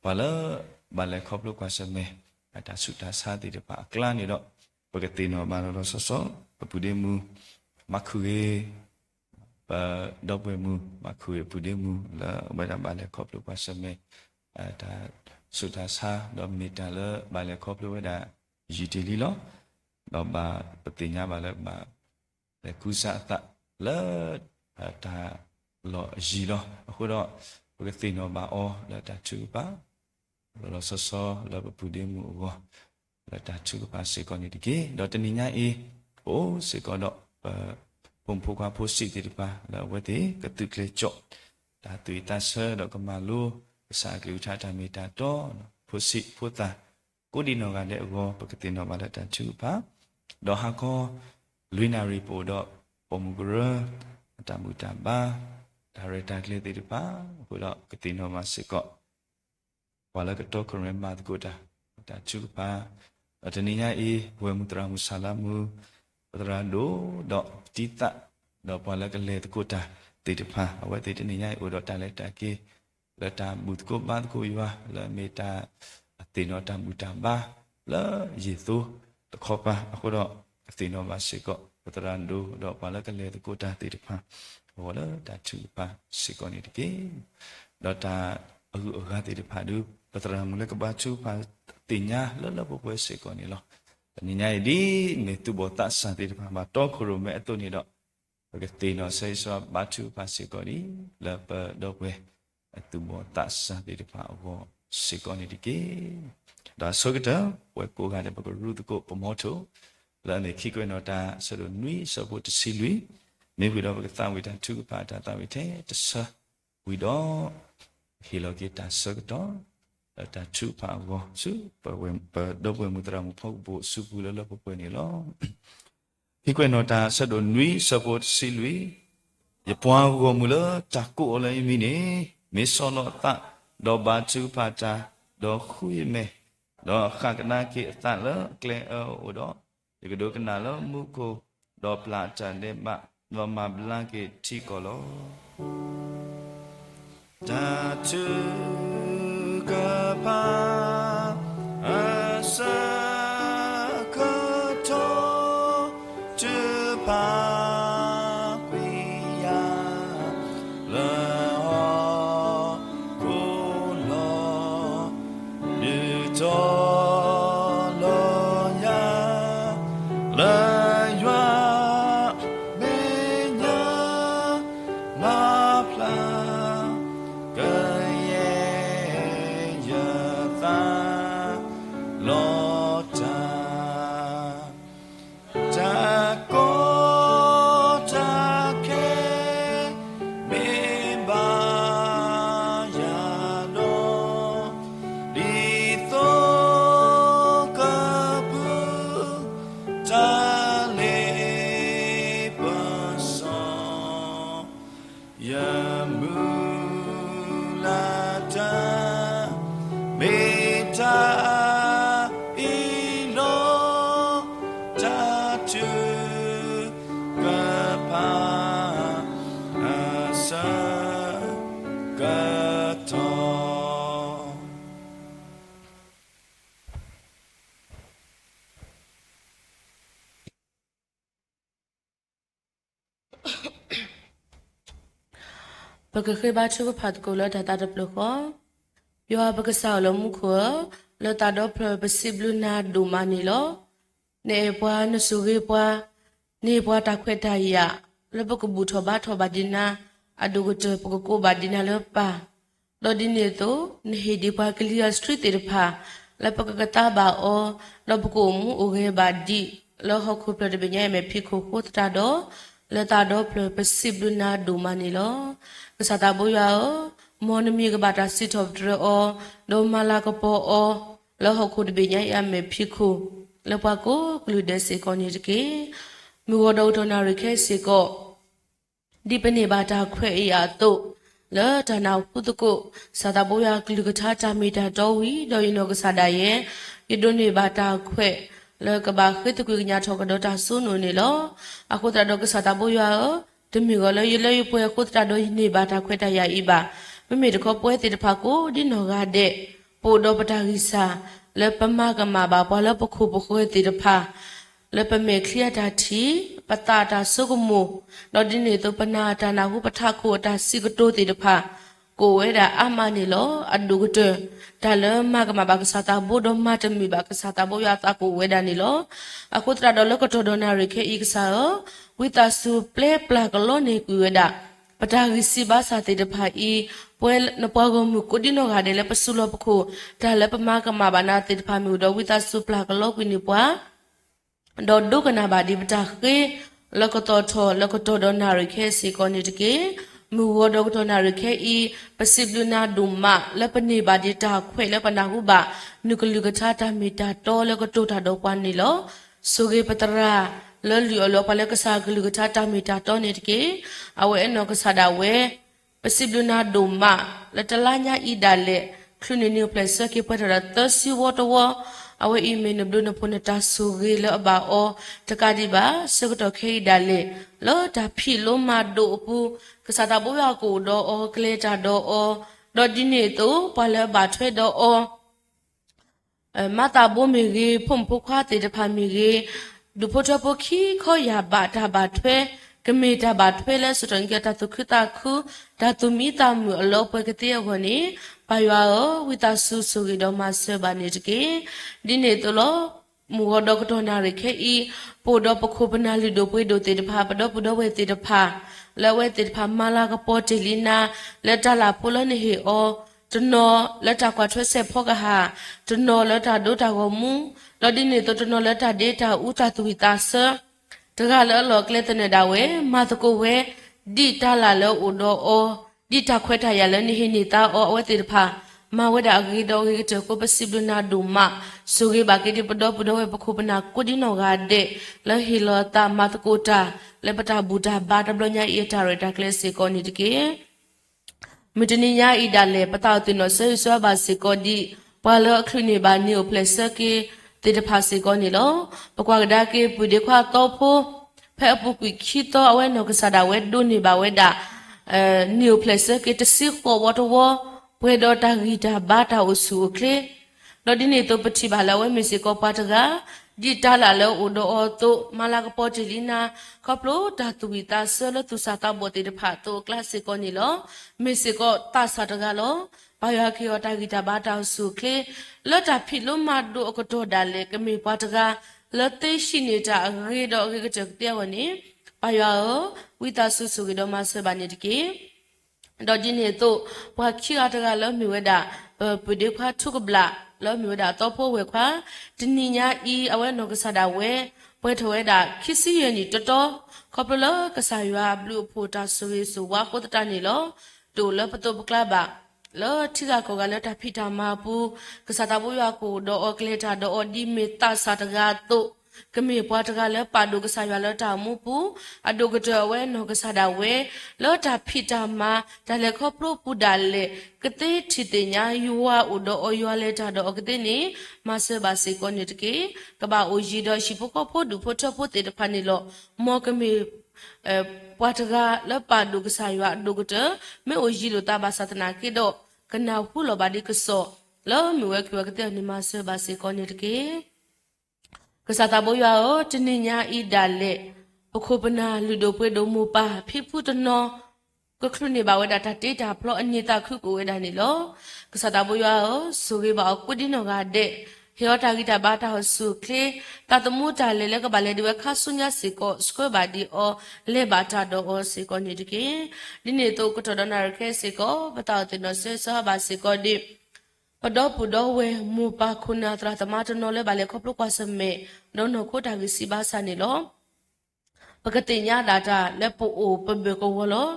ปาละบาละครอบลูกกว่าสะเมอัตสุตาสาติดิพากลานี่ดอกปกติเนาะบาละซอซอปะปุเดมูมักคุเอปะดอกเวมูมักคุเอปุเดมูละบาละครอบลูกกว่าสะเมอัตสุตาสาดอกเมตาละบาละครอบลูกว่าดายีเตลีလောတော့ဘာပတိညာပါလဲဘာလေကုသတလဲတာလောยีလောအခုတော့ဘုကတိနောဘာအောလဲတာချူပါလောဆောဆောလဲပူဒီမှုဘောလဲတာချူပါစေကောနေတကေတော့တနိညာအေအိုစေကောတော့ပုံဖူကွာဖိုစီတိပါလဲဝတိကတုကလေကြော့တာတူတာဆဲတော့ကမလူစာကလူချတာမီတာတော့ဖိုစီဖိုတာကိုဒီနောကလည်းအောပကတိနောမလာတချူပါတော့ဟာကောလူနာရီပိုတော့ပုံမူဂရအတမူတပါဒါရတာကလေးတိပါဘုတော့ကတိနောမစစ်ကောဝါလကတော့ကရမတ်ကိုတာတချူပါတနိညာအေဝေမူတရာမူဆလာမူပတရာဒိုတော့တိတတော့ဝါလကလေးတကိုတာတိတပါအဝဲတိတနိညာအိုတော့တလည်းတကေလတာမူတကိုဘတ်ကိုယွာလမေတာตีนอตามุตาบาละเยซูตะขอปะအခုတော့ตีนอบาสิก็ปตรันดูดอกปาละกะเลตะกูตาติตะพาโหละตาชุปาสิก็นี่ตะเกดอตาအခုကတိတဖာดูปตรันมุleกบาชุปาติญาละปป่วยสิก็นี่ลอนิญาดีเมตุบตะสันติตะพามาตอคุรุเมอตุนี่ดอกကတိနောဆေဆွာဘတ်ချုပါစီကိုဒီလပဒဝေအတုဘောတသတိတဖာအောစေကောနေတကေဒါဆိုကတဝေကိုကတဲ့ဘကရူတကိုပမောတိုလာနေခိကွေနောတာဆိုလိုနွီဆိုဖို့တစီလွီမေဝီတော့ဘကသဝိတန်သူပါတာတဝိတဲ့တဆဝီတော့ဟီလောကေတာဆိုကတော့တာသူပါဘောစုပဝေပဒဘဝမူတရာမဖောက်ဖို့စုပူလလပပွေနေလောခိကွေနောတာဆိုလိုနွီဆိုဖို့တစီလွီယပွားကိုမူလတာကိုအလိုက်မီနေမေဆောနောတာdo batu pata do khui me do khakna ki ta la kle o do de do kana lo mu ko do plata de ba do ma bla ki thi ko lo Datu Gapa Asakato Tupa Quia Lao Kulo Yuto Loya La Yua Menya Ma Pla bậc khơi ba chú phát cô lỡ đã đập lục khó, yo bậc sao lỡ mu khua lỡ ta đập lỡ bậc xịp luna đủ mani lỡ, nè qua nè sugi qua, nè qua ta khuyết ta ya, lỡ bậc bút thọ ba dina, adu cái trời bậc cô ba dina lỡ pa, lỡ đi nè to nè đi qua clear street để pa, lỡ bậc cái ta ba o, lỡ bậc mu o cái ba di, lỡ học khuyết lỡ đi nhảy mẹ phi khuyết ta đó, lỡ ta đập lỡ bậc xịp luna đủ mani lỡ. Sata boya monami ka bata sit of dre o do malaka po o lo hokud binya ya me phiku lo pa ko klude se ko ni ke mi wo do to na rike se ko di pani bata khwe ya to lo ta na putu ko sata boya klu ka tha ta mi ta do wi do yin no ka sada ye yido ni bata khwe lo ka ba khwe tu ku nya tho ka do ta su no ni lo akota do ka sata boya Demi kalau you punya kutra do ini bata kweta ya iba. Mimi deko punya tidak paku di nogade. Podo petagisa. Le pemaga maba pala poku tidak pa. Le pemeklia dati patata sugumu. Do dini tu penata nahu pataku ata sigutu tidak pa. Kowe da amani lo adu gede. Dalam maga maba kesata bodo macam mi ba kesata bo ya aku weda ni lo. Aku terada lo ketodona reke iksa Wita su play plak lo ni kuweda. Patagisi basa tidak pai. Puel napago mukudi no gade le pasulo pku. Dalam pemaga maba na tidak pai muda wita su plak lo kini pua. Dodo kena badi pataki lo ketodona reke si konitiki. Muwodo ketodona reke I pasibuna duma le pani badi ta kwe le panahuba nukulugata mita to le ketota do kwani lo. Sugi patara Lalu Allah pala kesal gelu kata mita tone tiki awe eno kesada we pasibuna doma letelanya idale kluni new place ki pada tersi water awe ime nebdu nepun sugi le ba o tekadi ba sekoto ke idale lo tapi lo madu pu kesada bo ya ko do o kleta do o do dini tu pala ba thwe do o mata bo mi gi phum phu khwa te de pha mi gi Du potapo ki ko ya bata batwe kemita batwe le sutongya tatu kita ku tatu mita mu alo pekete woni paywa wita su sugi do masse banitke dine tolo mu godo ko na reke I podo pokho banali do pwe do te pha podo we te pha le we te pha mala ka potilina le tala polo ni he o tno le ta kwa thwe se phoka ha tno le ta do ta go mu Lo di ni to no le ta data uta tu ita se daga le lo kletene da we ma to ko we di ta la le udo o di ta khweta ya le ni ni ta o we ti pha ma we da gi do gi te ko pasibuna du ma so gi ba ki di podo we pokho bana ko di no ga de le hi lo ta ma to ko ta le pata buddha ba da blo nya I ta re ta kle se ko ni de mitini nya I da le pata tu no se so ba se ko di pa lo khni ba ni o place ki Te de pasi ko ni lo, pakwa da ke pu de kwa to pho, phe pu ku khi to awe no ka sada we do ni ba we da, new place ke te si ko water wo pwe do ta gita ba ta usu kle do di ne to pati ba la we mi si ko pa ta ga di ta la lo o do o to mala ka po ti lina khoplo ta tu wi ta so lo tu sa ta bo te de pha to class ko ni lo mi si ko ta sa ta ga lo ba ya ki yo ta gita ba ta usu kle lo ta phi lo ma do ko to da le ke mi pa ta ga lo te shi ni ta re do ke ke te wa ni ba ya wi ta su su ki do ma se ba ni de ki do di ne to pa ki ga ta ga lo mi we da pu de kha thu ka bla lo mi we da to pho we kha di ni nya I awe no ka sa da we pwe thwe da khi si ye ni to to kho plo lo ka sa ywa blu pho ta su ye su wa ko ta ni lo to lo pa to kla ba lo thi ga ko ga lo ta phi ta ma pu ka sa ta bo ywa ko do o kle ta do o di me ta sa ta ga toကမေပွားတကလည်းပါဒုကဆာရလောတာမှုပူအဒုကတဝဲနောကဆာဒဝဲလောတာဖိတာမာဒါလည်းခောပရပူဒါလေကတိထိတညာယူဝဥဒအိုယလေတာတော့ကတိနေမဆဘာစေကောနေတကေကဘာအိုဂျီတော့ရှိဖို့ဖို့ဒုဖို့ထဖို့တေတဖာနေလောမောကမေပွားတကလည်းပါဒုကဆာရအဒုကတမေအိုဂျီလိုတာဘာသတနာကေတော့ကနာဟုလောဘာဒီကဆောလောမဝဲကွကတဲ့နေမဆဘာစေကောနေတကေကစားတာဘောရောတနညာဣဒါလေပခုပနာလူတို့ပွေတို့မူပါဖိဖုတနောကခရနေပါဝဒတာတေတာဖလောအညတာခုကိုဝဒနေလောကစားတာဘောရောဆိုကေပါကုဒီနောကတဲ့ဟေယတာဂီတာဘာတာဆုခလေတတမှုတာလေလကပါလေဒီဝခဆုညာစီကိုစကွဘာဒီအောလေဘာတာတော့အောစီကိုနေတကေဒီနေတော့ကတော်ဒနာရခဲစီကိုပတောက်တင်တော့ဆေဆာဘာစီကိုဒီပဒေါပဒေါဝဲမူပါခုနာတရာတမတနောလေဘာလေခပလကွာစမေနောနောခိုတာဂီစီဘာဆာနေလောပကတိညာဒါတာလက်ပူအိုပဘေကိုဝလော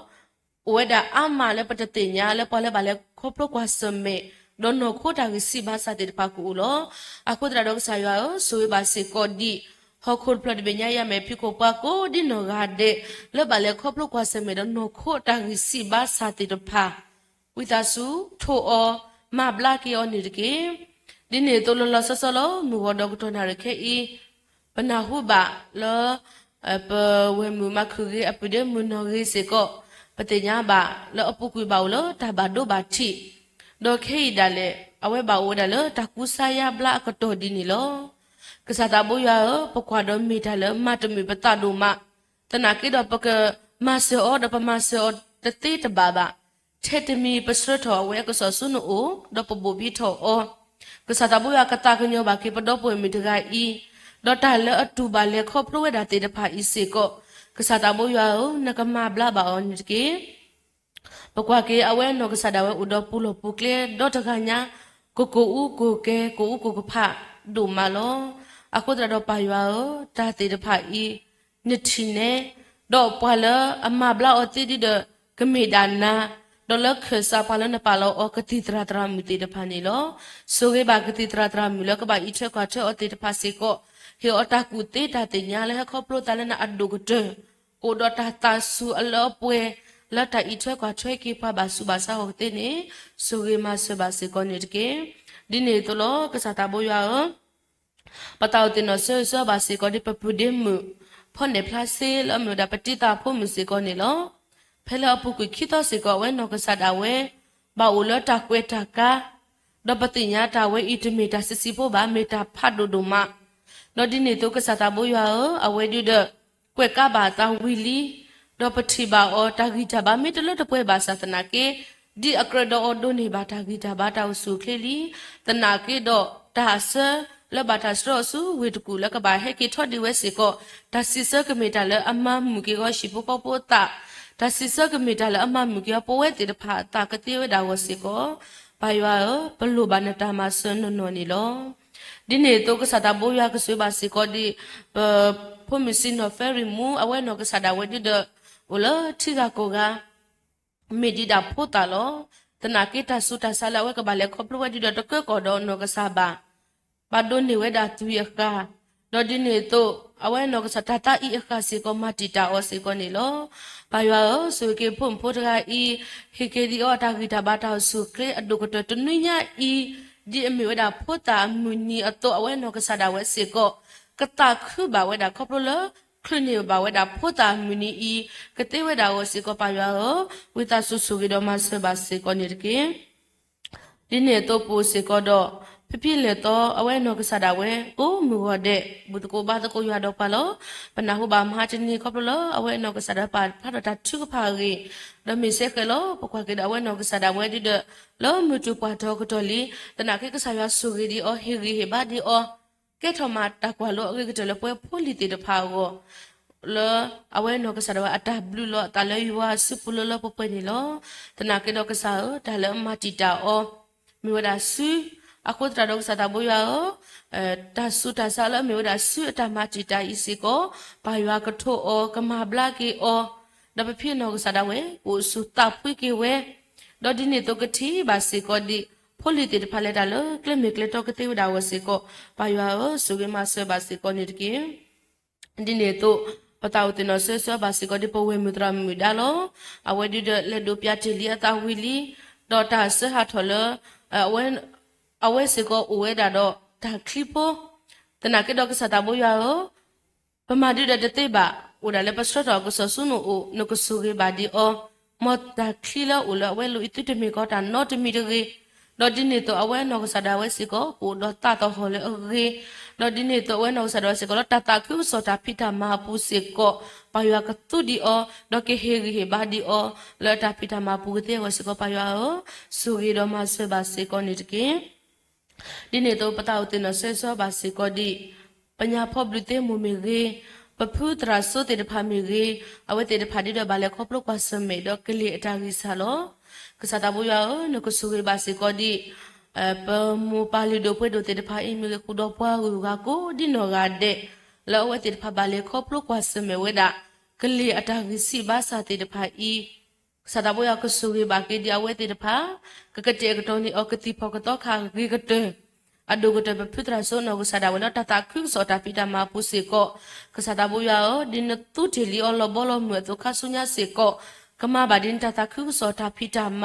ဝဲဒါအမလေပတတိညာလေပေါ်လေဘာလေခပလကွာစမေနောနောခိုတာဂီစီဘာဆာတေပါကူလောအခုတရာတော့ဆာယောဆိုဝဲဘာစီကိုဒီဟခုပလတ်ဘညာယမေဖိကိုပါကိုဒီနောဂါဒေလေဘာလေခပလကွာစမေနောနောခိုတာဂီစီဘာဆာတေတဖာဝိတာစုထိုအောမဘလာကီအောနေတကေဒီနေတိုလလဆဆလောမူဝဒကထနာရခေဤပနာဟုဘလောပဝေမူမခုကြီးအပဒေမူနောကြီးစေကောပတိညာဘလောအပုကွေပါလောတဘာဒိုဘာတိဒိုခေဒါလေအဝဲဘာဝဒါလောတကူဆာယဘလာကတိုဒီနီလောကစားတာဘူယောပကွာဒမီဒါလောမတမီပတဒိုမတနာကေတော့ပကမဆောအောဒပမဆောတတိတဘာဘာเทตมีปสรทอเวกสสุนโอดปบบิทออกษาตาบุยากตากญอบากิปดปวยมิตกาอีดตาเลอตุบาเลขอพรเวดาเตดภาอิเสกกษาตาบุยานกมาบลาบาออนเกปกว่าเกอเวนกษาดาเวอุดปุโลปุเคลดตกาญากูกูอูกูเกกูอูกูกภาดูมาโลอะคุตระดปายาวตาเตดภาอีนิทิเนดปวาเลอมาบลาอติดิเดกเมดานาดอลเคสาพาลนปาลโอกติตราตรามิติดพานิโลสุเกบากติตราตรามิโลกบาอิเชกวาเชอติดพาสิโกเฮอตากุเตตาติญาเลขอปโลตาลนะอดุกเตโอดตาตาสุอลอปเวละตาอิเชกวาเชกิพาบาสุบาสาโอเตเนสุเกมาสบาสิโกเนตเกดิเนตโลกษาตาโบยาปะตาวตินอเซซบาสิโกดิปปุเดมุพอเนพลาเซลอมดาปฏิตาพมุสิโกเนโลဖဲလာပုကွခိတောစေကောဝဲနောကဆာဒဝဲဘာဝလတကွဲတကာဒပတိညာတဝဲဣတမေတာစစီဖို့ဘာမေတာဖတ်ဒုဒုမနောဒီနေတုကဆာတဘိုယအဝဲဒုဒကွဲကဘာတာဝီလီဒပတိဘာအောတာဂီတာဘာမေတလတပွဲဘာသနာကေဒီအကရဒောဒုနေဘာတာဂီတာဘာတာဆုခေလီတနာကေဒောတာဆလဘတာစရဆူဝေတကူလကဘာဟေကေထော့ဒီဝဲစေကောတာစီစကမေတာလအမမူကေကောရှိဖို့ပေါတာဒါစီစကမီတလအမမူကပဝဲတေတဖာတာကတိဝဒါဝစီကိုဘာယောဘလူဘနတာမဆွနနောနီလောဒီနေတော့ကစားတာဘိုးရကဆွေးပါစီကိုဒီဖို့မစင်နော်ဖယ်ရီမူအဝဲနော်ကစားတာဝဲဒီဒဝလချီကကိုကမေဒီတာဖို့တာလောတနာကေတာစုတာဆလာဝဲကဘာလေခေါပလဝဲဒီတော့တကကောတော့နော်ကစားပါဘာဒိုနေဝဲတာသူရကာတော့ဒီနေတော့အဝဲနော်ကစားတာဤအခါစီကိုမတီတာအောစီကိုနေလောဘာယောဆိုကေဖုန်ဖိုတရာဤဟေကေဒီအောတာဂီတာဘာတာဆုကလေအဒုကတတနညာဤဒီအမေဝဒါဖိုတာမူနီအတော့အဝဲနော်ကစားတာဝဲစီကိုကတာခုဘာဝဲဒါခေါပလ คลุนี่บ่าวดาพูตามินีอีกะเตวดาวสิก็ปายาวิตาสุสุกิดมาเสบาสิก็นี่กิดิเนโตปูสิก็ดอพี่เลโตเอาไว้นกสะดาเวโอ้มือวเดบุตรโกบาตะโกยาดอปาโลปนะหูบามหาจินีก็ปโลเอาไว้นกสะดาปาพระตาชุกพารีดมิเสกโลปกว่ากิดเอาไว้นกสะดาเวดิเดโลมือจุปาทอกตอลีตนะกิกสายาสุริดีอฮิริเฮบาดีอเกทอมาตะกว่าโลกิกตะเลปวยโพลิติดพาโกเลเอาไว้นกสะดาอัตาบลูโลตะเลยัวสิปุโลโลปปนี่โลตนะกิดอกสาตะเลมาติตาอมีวดาซุအခုတရတော့စတာဘွာတဆူတဆာလမျိုးဒါဆုတမချီတိုင်စီကိုဘာရွာကထိုအောကမဘလာကီအောဒါပဖြစ်နော်စတာဝဲကိုစုတပ်ပွိကေဝဲဒေါ်ဒီနေတော့ကတိဘာစီကိုဒီဖိုလီတီဖာလက်တာလကလမီကလတော့ကတိဝဒါဝစီကိုဘာရွာဆုကေမဆွဲဘာစီကိုနေတကင်းဒီနေတော့ပတောက်တင်တော့ဆွဲဘာစီကိုဒီပဝဲမြဒရာမြဒါလောအဝဲဒီလက်ဒိုပြတီလီအတာဝီလီဒေါ်တာဆဟာထော်လအဝဲအဝဲစကောအဝဲတာတော့ဒါခလီပိုတနာကေတော့ကစတာဘောရောပမာဒီတဲ့တေဘာဦးဒါလည်းပစတော့ကဆဆုနုနုကဆူကေဘာဒီအောမတ်ဒါခလီလာဦးလာဝဲလူအစ်တမီကောတာနော့တမီတကေတော့ဒီနေတော့အဝဲနောကစတာဝဲစကောကိုတော့တာတော့ဟောလေအေတော့ဒီနေတော့ဝဲနောစတာဝဲစကောတတာခုစောတာဖိတာမဟာပူစကောပါယကတူဒီအောတော့ကေဟေရီဟေဘာဒီအောလတာဖိတာမပူတဲ့ဝဲစကောပါယောဆူရီတော့မဆွဲပါစကောနေတကေဒီနေ့တော့ပတောက်တင်ဆဲဆောပါစီကိုဒီပညာဖော့ဘလူတေမူမီရီပဖူတရာဆိုတေတဖာမီရီအဝဲတေတဖာဒီတော့ဘာလဲခေါပလုတ်ပါစမေတော့ကလီအတာကြီးဆာလောကစားတဘူယောနကဆူရီပါစီကိုဒီပမူပါလီဒိုပွေဒိုတေတဖာအီမီကူတော့ပွားကူကကိုဒီနော်ကတဲ့လောဝဲတေတဖာဘာလဲခေါပလုတ်ပါစမေဝဲတာကလီအတာကြီးစီပါစာတေတဖာအီစတာဘူယောကဆူရီပါကေဒီအဝဲတေတဖာကကတဲ့ကတော့နီအော်ကတိဖောကတော့ခါရီကတဲ့အဒုကတပဖိတရာဆိုနောကစတာဝလတတာခုစောတာပိတမပုစေကောကစတာဘူယောဒီနတူတီလီအော်လဘောလမြတ်ခဆုညာစေကောကမဘာဒင်တတာခုစောတာပိတမ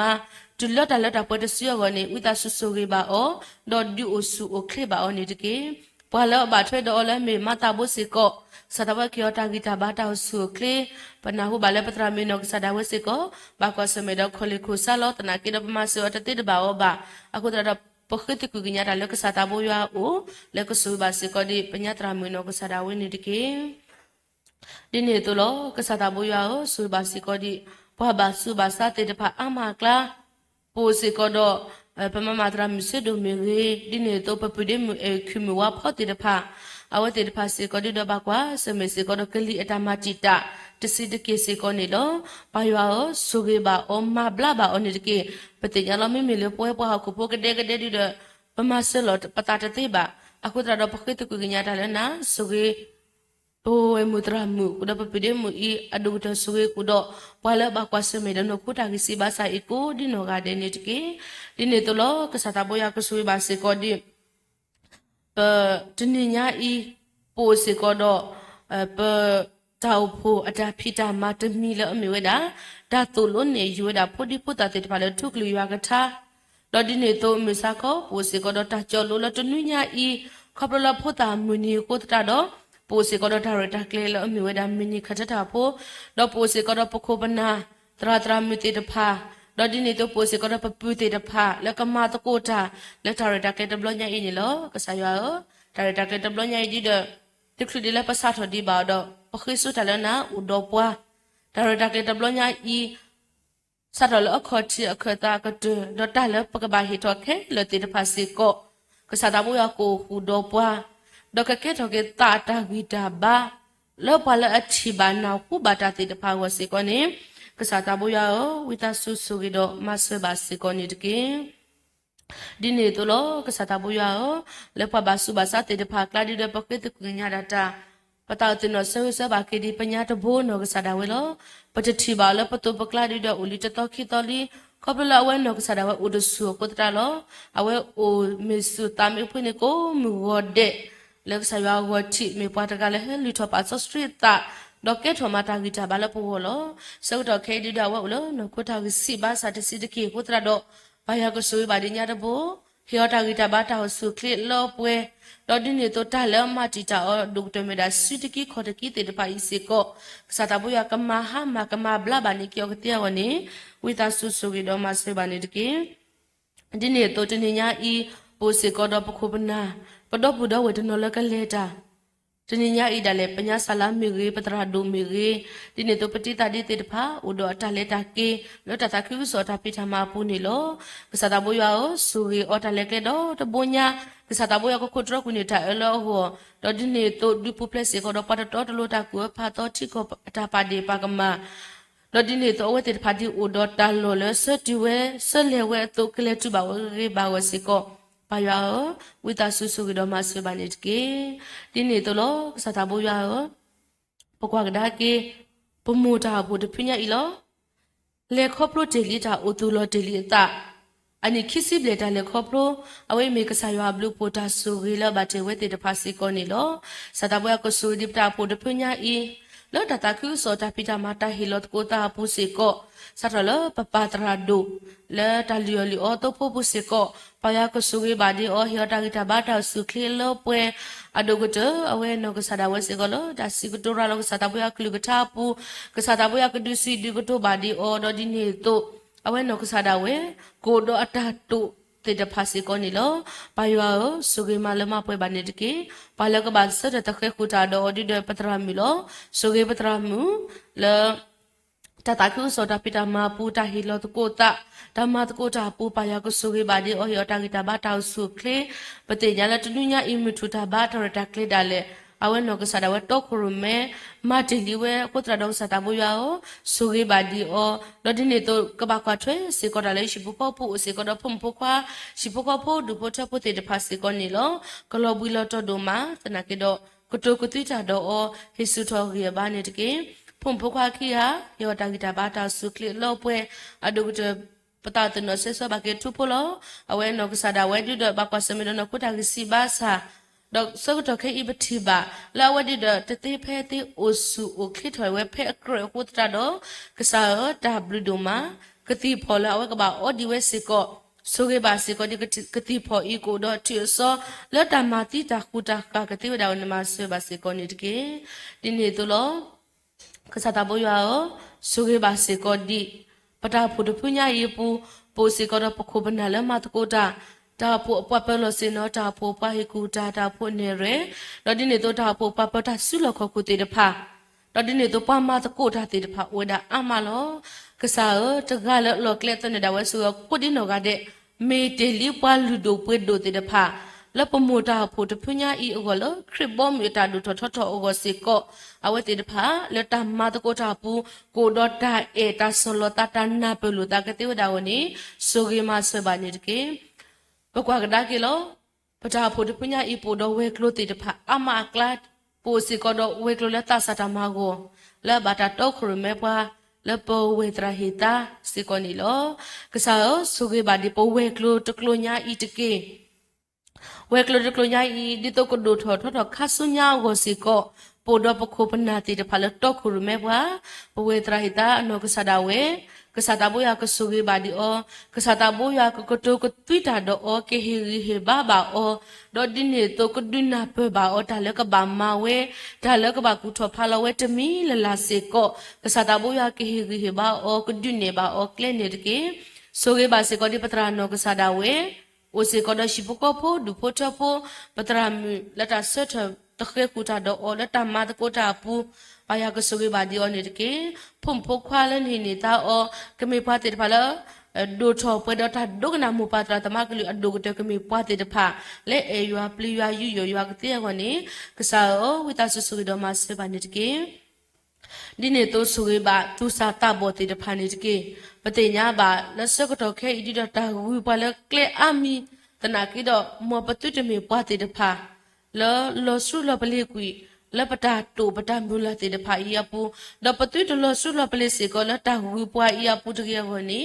ဒူလတလတပတစီယောကနေဥတဆုဆူကေပါအောဒေါ်ဒူအိုဆူအိုခေပါအောနေတကေဘွာလောဘာထွဲတော်လဲမေမတာဘုစေကောစတာဝကေယောတာဂီတာဘာတာဆူကလေပနာဟုဘာလဲပတရာမေနောကစတာဝစေကောဘာကောစမေတော့ခလီခုဆာလောတနာကေဒပမဆောတတိတဘာအောဘာအခုတရပခတိကူကညာတလကစတာဘောယာအိုလကဆူဘာစီကိုဒီပညာတရာမွေနောကစတာဝင်းနေတကေဒီနေတူလောကစတာဘောယာအိုဆူဘာစီကိုဒီဘွာဘာဆူဘာစာတေတဖာအမကလာပိုစီကိုတော့ပမမတရာမစ်ဒိုမီရီဒီနေတူပပူဒီမခွမဝါဖောတေတဖာအဝတေတဖာစီကိုဒီတော့ဘာကွာစမေစီကိုတော့ကလီအတမချီတာတစီတကေစီကိုနေတော့ဘာယောဆူကေဘာအမဘလာဘာအနိတကေပတိညာလမီမီလပွဲပွားခုပိုကတဲ့ကတဲ့ဒီတော့ပမဆလောပတာတတိဘာအခုတရတော့ပခိတကူကညာတလည်းနာဆူကေပိုဝမူတရမူကုဒပပိဒေမူဤအဒုတဆူကေကုတော့ဘွာလဘကွာစမေဒနခုတာကစီဘာစာအကိုဒီနောကတဲ့နေတကေဒီနေတလောကစတာဘောယာကဆူဘာစေကိုဒီတနိညာဤပိုစေကိုတော့ပတောက်ဖို့အတာဖိတာမတမီလအမြဝဲတာဒါတူလုံးနေယူတာဖို့ဒီဖို့တာတဲ့ပါလေထုကလူရွာကထားတော့ဒီနေတော့မစကောပိုစေကတော့တာကြော်လို့လတနွညာဤခပလဖို့တာမူနီကိုတတော့ပိုစေကတော့ဒါရတာကလေလအမြဝဲတာမီနီခတ်တာဖို့တော့ပိုစေကတော့ပခိုပနာတရာတရာမြတေတဖာတော့ဒီနေတော့ပိုစေကတော့ပပူတေတဖာလကမတကိုတာလက်တာရတာကလေတဘလညာဤနေလောကဆာရွာဒါရတာကလေတဘလညာဤဒီတော့တခုဒီလက်ပစားထော်ဒီပါတော့ပခိစုတလနာဥဒပွားဒါရတာကတဘလညာဤစရလအခတိအခတာကတဒတလပကဘာဟီတော့ခဲလတိတဖာစီကိုကစတာဘူယကိုဥဒပွားဒကကေတော့ကေတာတာဂီတာဘာလောပလအချီဘာနာခုဘာတာတိတဖာဝစီကိုနေကစတာဘူယဝိတဆုဆုဂီတော့မဆွေဘာစီကိုနေတကေဒီနေတော့လောကစတာဘူယလေပဘာစုဘာစာတေတဖာကလာဒီဒပကေတကူညာဒတာပတောက်တင်တော့ဆွေဆွေဘာကေဒီပညာတဘိုးနောကစတာဝဲလောပတတိဘာလပတုပကလာဒီတော့ဦးလီတတော့ခိတော်လီခေါပလာဝဲနောကစတာဝဲဦးဒဆူကိုတတာလောအဝဲဦးမစ်ဆူတာမေဖွနေကိုမူဝတဲ့လက်ဆရွာဝတိမေပွားတကလည်းဟဲလီထောပါစစထရစ်တာဒေါကေထောမာတာဂီတာဘာလပိုလောစောတော့ခေဒီတော့ဝဲလောနခုတာစီဘာစာတစီတကေကိုတတာတော့ဘာယာကဆွေဘာဒီညာတဘို ဟောတာဂီတာဘာတာဆုခလလောပွဲတော်ဒီနေတော့တာလမတီတာအော်ဒုတ်တမေဒါစီတကီခေါ်တကီတေတပါဤစေကောစာတဘူယကမဟာမကမဘလာဘာနီကျောကတဲ့ဝနေဝိတာဆုဆုဂီတော်မဆေဘာနေတကီဒီနေတော့တနေညာဤပိုစေကောတော့ပခုပနာပတော့ဘူးတော့ဝေတနောလကလေတာတနိညာဣဒလေပညာဆလာမီရေပတရာဒုမီရေဒီနေတော့ပတိတာဒီတေတဖာဥဒအတလေတာကေလောတတာခိဝစောတာပိထမပူနေလောကစတာဘွယောဆူရီအော်တလေကလေတော့တဘညာကစတာဘွယောကိုခုထရကုနေတာအလောဟောတော့ဒီနေတော့ဒီပူပလက်စေကောတော့ပတတော်တလို့တာကိုဖာတော့ချိကောအတာပါဒီပါကမတော့ဒီနေတော့ဝဲတေဖာဒီဥဒတာလောလဲစတီဝဲဆလေဝဲတော့ကလေတူပါဝရေပါဝစေကောပါယောဝိတာဆုဆုကတော်မဆွေပါနေတကေဒီနေတော့လောစတာဘိုယောပကွာကဒါကေပမူတာဘုဒပညာဤလောလေခေါပလိုတေလီတာအိုတူလောတေလီတာအနိခိစီဘလေတာလေခေါပလိုအဝေမေကဆာယောဘလူပိုတာဆူရီလဘတေဝေတေတဖာစီကောနေလောစတာဘိုယောကဆူဒီပတာဘုဒပညာဤလောတတာခုစောတာပိတာမာတာဟီလောကိုတာပူစီကောစထလပပတရာဒုလေတလီယလီအောတိုပိုပူစီကောပယာကဆူရီဘာဒီအောဟီယတာဂီတာဘာတာဆုခလီလောပွဲအဒုကတအဝဲနောကဆာဒဝဲစီကောလောဒါစီကတိုရာလောကဆာတာဘယကလူကတာပူကဆာတာဘယကဒုစီဒီကတိုဘာဒီအောဒဒီနေတိုအဝဲနောကဆာဒဝဲကိုဒိုအတာတုတေတဖာစီကောနီလောပါယောဆုဂေမလမပွဲဘာနေတကေပါလကဘာစရတခေခုတာဒေါ်ဒီဒပတရာမီလောဆုဂေပတရာမူလတတခုစောတာပိတမပူတာဟီလောတကိုတာဓမ္မတကိုတာပူပါယကဆုဂေဘာဒီအော်ယောတာဂီတာဘာတောက်ဆုခလေပတိညာလတနုညာအီမီထူတာဘာတော်တာကလေဒါလေအဝဲနောကဆာဒဝဲတော့ခရမဲမတီလီဝဲကိုတရတော့စတာဘူယောဆုဂေဘာဒီအောလော်ဒီနေတော့ကဘာခွာထွဲစေကောတာလေရှိဘူပေါပူစေကောတော့ဖုံဖုခွာရှိဘူကောဖို့ဒူဖို့ထဖို့တေတဖာစေကောနေလောကလောဘူလောတော့ဒိုမာတနာကေတော့ကတိုကတိတာတော့အောဟေဆုထောရီဘာနေတကေဖုံဖုခွာခိဟာယောတာဂီတာဘာတာဆုခလီလောပွဲအဒုကတပတာတနဆေဆဘကေထူပိုလောအဝဲနောကဆာဒဝဲဒီတော့ဘကွာစမီဒနကုတာဂီစီဘာစာတော့စောတော့ခေအဘတိပါလာဝဒီတော့တတိဖဲတိအိုဆူအိုခိထွယ်ဝဲဖဲအကရကုတတာတော့ကစားတာဘလူဒိုမာကတိဖော်လာဝဲကပါအော်ဒီဝဲစီကောဆိုကေပါစီကောဒီကတိဖော်ဤကိုတော့တီဆောလတ်တမတိတာခုတာကတိဝဒါဝနမဆွေပါစီကောနေတကေဒီနေတော့လောကစားတာဘောယောဆိုကေပါစီကောဒီပတာဖုဒဖညာယေပူပိုစီကောတော့ပခုပနာလမတကိုတာတာဖို့အပွားပလောစင်တော့တာဖို့ပါဟီကူတာဖို့နေရဲတော့ဒီနေတော့တာဖို့ပပတာဆုလခခုတေတဖာတော့ဒီနေတော့ပမတကိုတာတေတဖာဝဒါအမလောကစားတကလောကလက်တနေတာဝဲဆိုကိုဒီနောကတဲ့မေတေလီပွားလူဒိုပွေဒိုတေတဖာလပမိုတာဖို့တဖညာဤအောလခရစ်ဘောမီတာဒူထောအောစေကောအဝဲတေတဖာလတမတကိုတာပူကိုဒေါ်တာအေတာဆလတာတနာပလူတာကတိဝဒါဝနီဆိုဂေမဆွေဘာနေတကေပကွာကဒါကေလောပတာဖို့တပညာဤပိုတော့ဝဲကလို့တေတဖာအမကလတ်ပိုစီကတော့ဝဲကလို့လက်တာစတာမာကိုလက်ဘာတာတော့ခရမဲပွားလက်ပိုဝဲတရာဟီတာစီကောနီလောကစားဆုဂေဘာဒီပိုဝဲကလို့တကလို့ညာဤတကေဝဲကလို့တကလို့ညာဤဒီတော့ကဒိုထောခါဆုညာကိုစီကောပိုတော့ပခုပနာတေတဖာလက်တော့ခရမဲပွားပဝဲတရာဟီတာအနောကစားတာဝဲကစားတာဘောရကဆုဂေဘာဒီအောကစားတာဘောရကကတိုကတွိတာတော့အောကေဟီဟေဘာဘာအောတော့ဒီနေတော့ကဒွနာပဘာအောဒါလကဘာမဝဲဒါလကဘာကူထောဖာလဝဲတမီလလာစေကောကစားတာဘောရကေဟီဟေဘာအောကဒွနေဘာအောကလဲနေတကေဆုဂေဘာစေကောဒီပတရာနောကစားတာဝဲအိုစေကောဒရှိပကောဖိုဒူဖိုထဖိုပတရာမီလတာဆတ်တခေကူတာတော့အောလတာမတ်ကိုတာပူပါယကဆုဂေဘာဒီအောနေတကေဖုံဖိုခွာလနေနေတာအောကမေပါတေတဖာလဒိုထောပွဲတော့တာဒုကနာမူပါတရာတမကလူအဒုကတကမေပွားတေတဖာလဲအေယွာပလီယွာယူယွာကတေကောနေကစားအောဝိတာဆုဂေတော်မဆေပါနေတကေဒီနေတော့ဆုဂေဘာသူစာတဘောတေတဖာနေတကေပတိညာဘာလက်စကတော့ခဲဣတိတော့တာဝီပါလကလေအမီတနာကိတော့မောပတုတမေပွားတေတဖာလောဆုလပလေကွီလပတာတူပတာမူလာတေတဖာဤအပူဒပတုတလောဆုလပလေစေကောလတာဝီပွားဤအပူတကေဟောနေ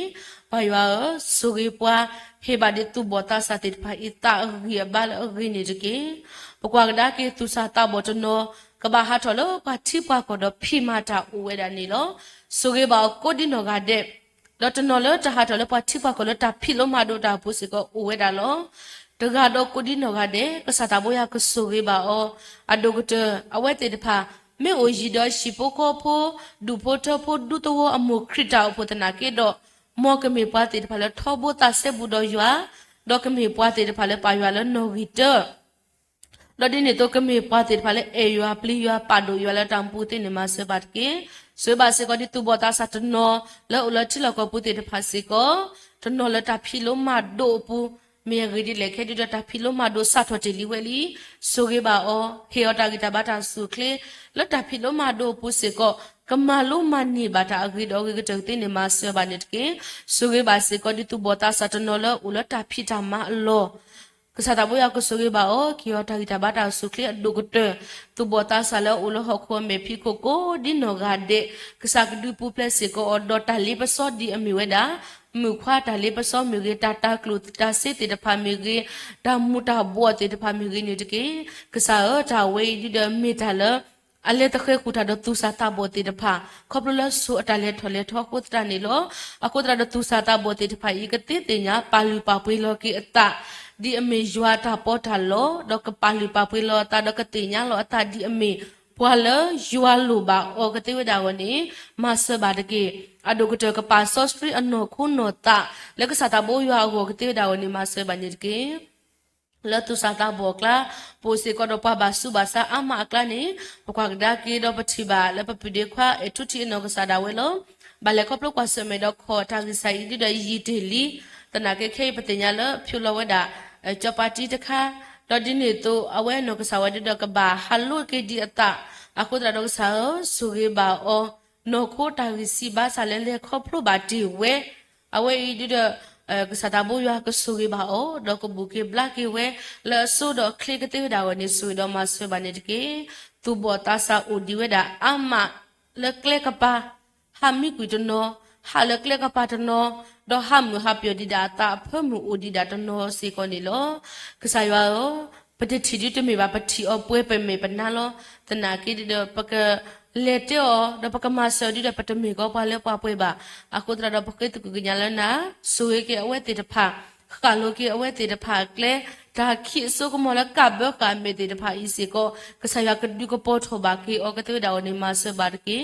ဘာယောဆုဂေပွားဟေဘာဒီတူဘောတာစာတေတဖာဤတာရီဘာလရီနေတကေပကွာကဒါကေသူစာတာဘောတနောကဘာဟာထောလောပါတိပွားကောတော့ဖိမာတာဥဝဲတာနေလောဆုဂေဘာကိုဒီနောကတဲ့ lo to no lo ta ha to lo pa thi pa ko lo ta phi lo ma do ta pu si ko u we da lo to ga do ko di no ga de ka sa ta bo ya ko so ge ba o ado ko te a we te de pha me o yi do shi po ko pho du pho to pho du to wo amu khrita pho ta na ke do mo ke me pa te de pha lo tho bo ta se bu do ywa do ke me pa te de pha lo pa ywa lo no gi de lo di ne to ke me pa te de pha lo e ywa pli ywa pa do ywa lo tam pu te ne ma se ba ke so ba se ko di tu bo ta sa to no lo lo chi lo ko pu te de pha se ko to no lo ta phi lo ma do pu me ri di le khe di ta phi lo ma do sa tho te li we li so ge ba o he o ta gi ta ba ta su kle lo ta phi lo ma do pu se koကမာလိုမနီဘာတာဂရီဒေါဂီကတဲ့တင်မဆဘာနစ်ကေဆုဂေဘာစေကိုဒီတူဘောတာစတနော်လဥလတာဖီတာမလောကစားတဘရကဆုဂေဘာအိုကီယတာဂီတာဘာတာဆုခလဒုကတဲ့တူဘောတာဆလာဥလဟခွမေဖီကိုကိုဒီနော်ဂါဒေကစားကဒူပူပလက်စေကိုအော်ဒေါ်တာလီပစောဒီအမီဝဲတာမူခွာတာလီပစောမြူဂေတာတာကလုတာစေတေတဖာမြူဂေတာမူတာဘောတေတဖာမြူဂေနေတကေကစားတာဝေဒီဒမီတာလအလေတခဲကူတာဒတူစာတာဘောတိတဖာခေါပလလဆူအတလေထော်လေထောကုတရနေလောအခုတရဒတူစာတာဘောတိတဖာဤကတိတင်ညာပါလူပါပွေလောကိအတဒီအမေယွာတာပေါ်တာလောဒေါကပါလူပါပွေလောတာဒကတိညာလောအတဒီအမေပွာလယွာလူပါအောကတိဝဒါဝနေမဆဘာတကေအဒုကတကပါဆော့စထရီအနောခုနောတာလက်ကစားတာဘောယွာအောကတိဝဒါဝနေမဆဘာနေတကေla tu sata bokla pose ko do pa basu basa ama akla ni pokwa da ki do pathiba la papide khwa etuthi no ka sada we lo bale ko plo kwa se me do kho ta gi sai di do yi deli tana ke khei patinya la phyu lo wada chapati takha do di ni to awe no ka sa wada do ka ba halu ke di ata akudra do sa su ge ba o no kho ta gi si ba sa le le kho plo ba ti we awe di doကစားတာဘူးရကဆူရီပါအောဒေါကဘူကေဘလကေဝဲလဲဆိုတော့ခလီကတေဒါဝနေဆူတော့မဆွေပါနေတကေသူဘောတာစာအိုဒီဝဲဒါအမလက်ကလကပါဟာမီကွီတနောဟာလက်ကလကပါတနောဒေါဟမ်ဟာပြဒီဒါတာဖမှုအိုဒီဒါတနောစီကောနေလောကစားရောပတိတီတီတမေပါပတိအပွဲပမေပနာလောတနာကေဒီတော့ပကလေတောဒပကမဆောဒီဒပတမီကောပါလေပပွေပါအခုတရဒပကေတကူကညာလနာဆွေကေအဝဲတေတဖာခါလိုကေအဝဲတေတဖာကလေဒါခိဆုကမလကဘကမေတေတဖာဤစီကိုကဆယကဒီကိုပေါ်ထောပါကေအောကတေဒါဝနေမဆဘာကေ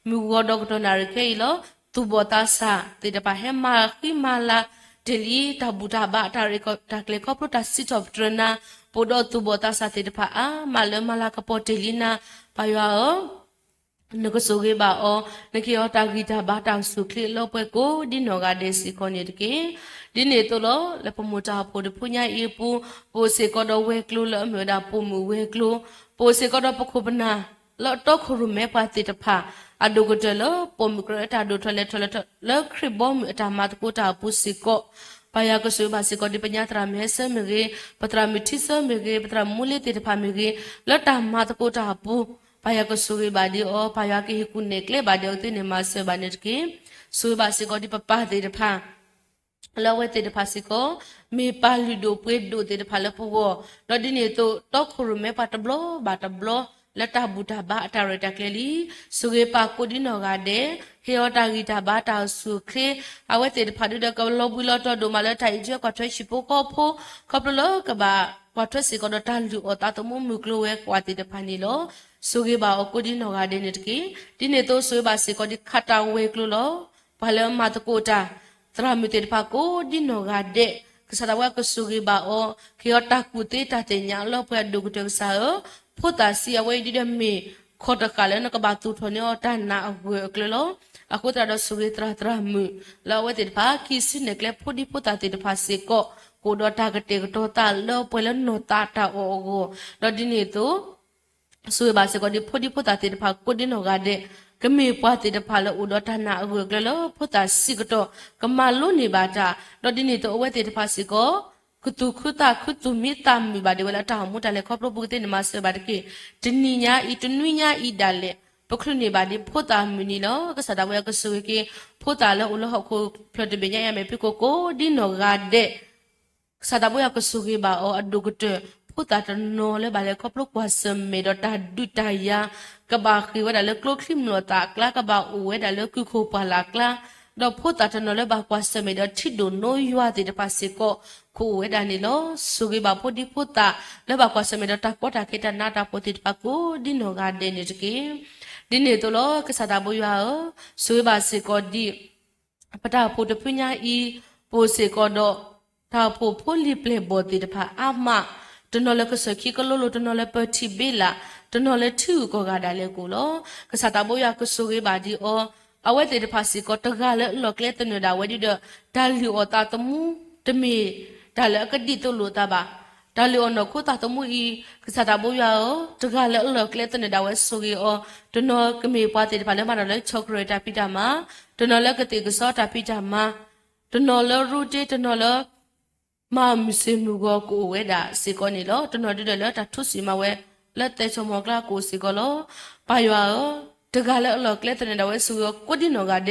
မြူဝဒေါကတနာရကေလောသူဘောတာစာတေတဖာဟေမာခိမာလာဒလီတဘူတာဘာတာရကောတာကလေကောပတာစီတောဖ်ဒရနာပိုဒသူဘောတာစာတေတဖာအာမလမလာကပေါ်တေလီနာပါယောနကဆိုကေပါအောနကေယောတာဂီတာဘာတာဆုခလလောပွဲကိုဒီနောဂါဒေစီခေါနေတကေဒီနေတော့လပမတာပိုဒဖူညာအေပူပိုစေကောဒဝဲကလူလအမြဒါပူမူဝဲကလူပိုစေကောဒပခုပနာလောတော့ခရုမဲပါတိတဖာအဒုကတလပုံမကရတာဒုထလေထလေလခရဘုံအတာမတ်ကိုတာပူစီကိုပါယကဆုဘာစီကိုဒီပညာတရာမဲဆမေရေပတရာမီတိဆမေရေပတရာမူလီတိတဖာမေရေလတာမတ်ကိုတာပူပါယကဆုဝေဘာဒီအောပါယကေဟကုနေကလေဘာဒီအတိနေမဆဘာနေတကေဆုဘာစီကိုဒီပပတေတဖာလောဝဲတေတဖာစီကိုမေပါလူဒိုပွေဒိုတေတဖာလပူဝလောဒီနေတော့ခရုမဲပါတဘလဘာတဘလလတာဘူတာဘာအတာရတကလေလီဆုကေပါကိုဒီနောဂါဒေဟေယောတာဂီတာဘာတာဆုခေအဝဲတေတဖာဒကလောဘူလောတော့ဒိုမလထိုင်ချေကွာထွဲရှိပိုကောဖိုကပလောကဘာကွာထွဲစီကောတာလူအတာတမမူကလိုဝဲကွာတေတဖာနီလောဆုကေပါအကိုဒီနောဂါဒေနေတကေဒီနေတော့ဆွေပါစီကောဒီခတာဝဲကလိုလောဘာလမတ်ကိုတာသရမီတေတဖာကိုဒီနောဂါဒေကစားဝဲကဆုကေပါအောခေယောတာကူတေတာတေညာလောပွဲဒုကတဆာဖို့တာစီအဝဲဒီဒမေခေါ်တကလည်းနကဘာတူထနေအတနာအဝဲကလောအခုတရဆုကေတရတရမူလောဝဲတေတဖာခီစနေကလေဖို့ဒီဖို့တာတေတဖာစေကိုကိုဒတာကတေကတော့တာလောပွဲလနောတာတာအိုကိုလောဒီနေတော့ဆွေဘာစကောဒီဖိုဒီဖိုတာတေတဖာကိုဒီနောဂါဒေကမေပွားတေတဖာလောဥဒထနာအဝကလောဖိုတာစီကတော့ကမလုံးနေပါတာတော့ဒီနေတော့အဝဲတေတဖာစီကောကုတုခုတာခုတုမိတမ်မိပါဒီဝလာတာမူတလေခေါပလိုပုတေနမဆဘာတကေတနိညာဤတနွိညာဤဒါလေပခရုနေပါဒီဖိုတာမီနီလောကဆဒဝဲကဆွေကေဖိုတာလောဥလဟခုဖလတဘေညာယမေပိကိုကိုဒီနောဂါဒေဆဒဝဲကဆွေဘာအောအဒုကတေพุทธะโนเลบาเลครอบลูกว่าสมดตาดุตายากบาคือว่าดาเลกลคลิมโนตากลากบาอูเวดาเลกุโคปาลากลา ดอกพูดตัดถนนและบากว่าสมัยดอกที่ดูน้อยว่าติดภาษีก็คู่เวดานิโลสุกิบาพูดที่พูดตาและบากว่าสมัยดอกตาก็ตาคิดนาตาพูดติดปากูดิโนกาเดนิจกีดินเนตุโลก็สาดาบุยาสุกิบาสิก็ดีปะตาพูดพุญญาอีปูสิก็ดอกถ้าพูดพูดลิเปลบติดภาอามาตนอเลก็สกิก็โลโลตนอเลเปติเบลาตนอเลทูก็กาดาเลกูโลก็สาดาบุยาก็สุกิบาดีโอเอาไว้ติดภาษีก็ตะกาเลหลอกเล็ตนดาไว้ดิเดดาลิโอตาตมูตมีดาเลก็ดีตุลุตาบาดาลิโอนอคูตาตมูอีก็สาดาบุยาตะกาเลหลอกเล็ตนดาไว้สุกิโอตนอก็มีปาติดภาเลมาเลช็อกโกแลตปิดามาตนอเลก็ติกซอตาปิดามาตนอเลรูเจตนอเลมามิเซมุกกูเวดาสิกอนิโลตนอดิเดเลตาทุสิมาเวเลเตชมอกลากูสิกอโลปายาตะกาเลหลอกเล็ตนดาไว้สุกิโอกูดิโนกาเด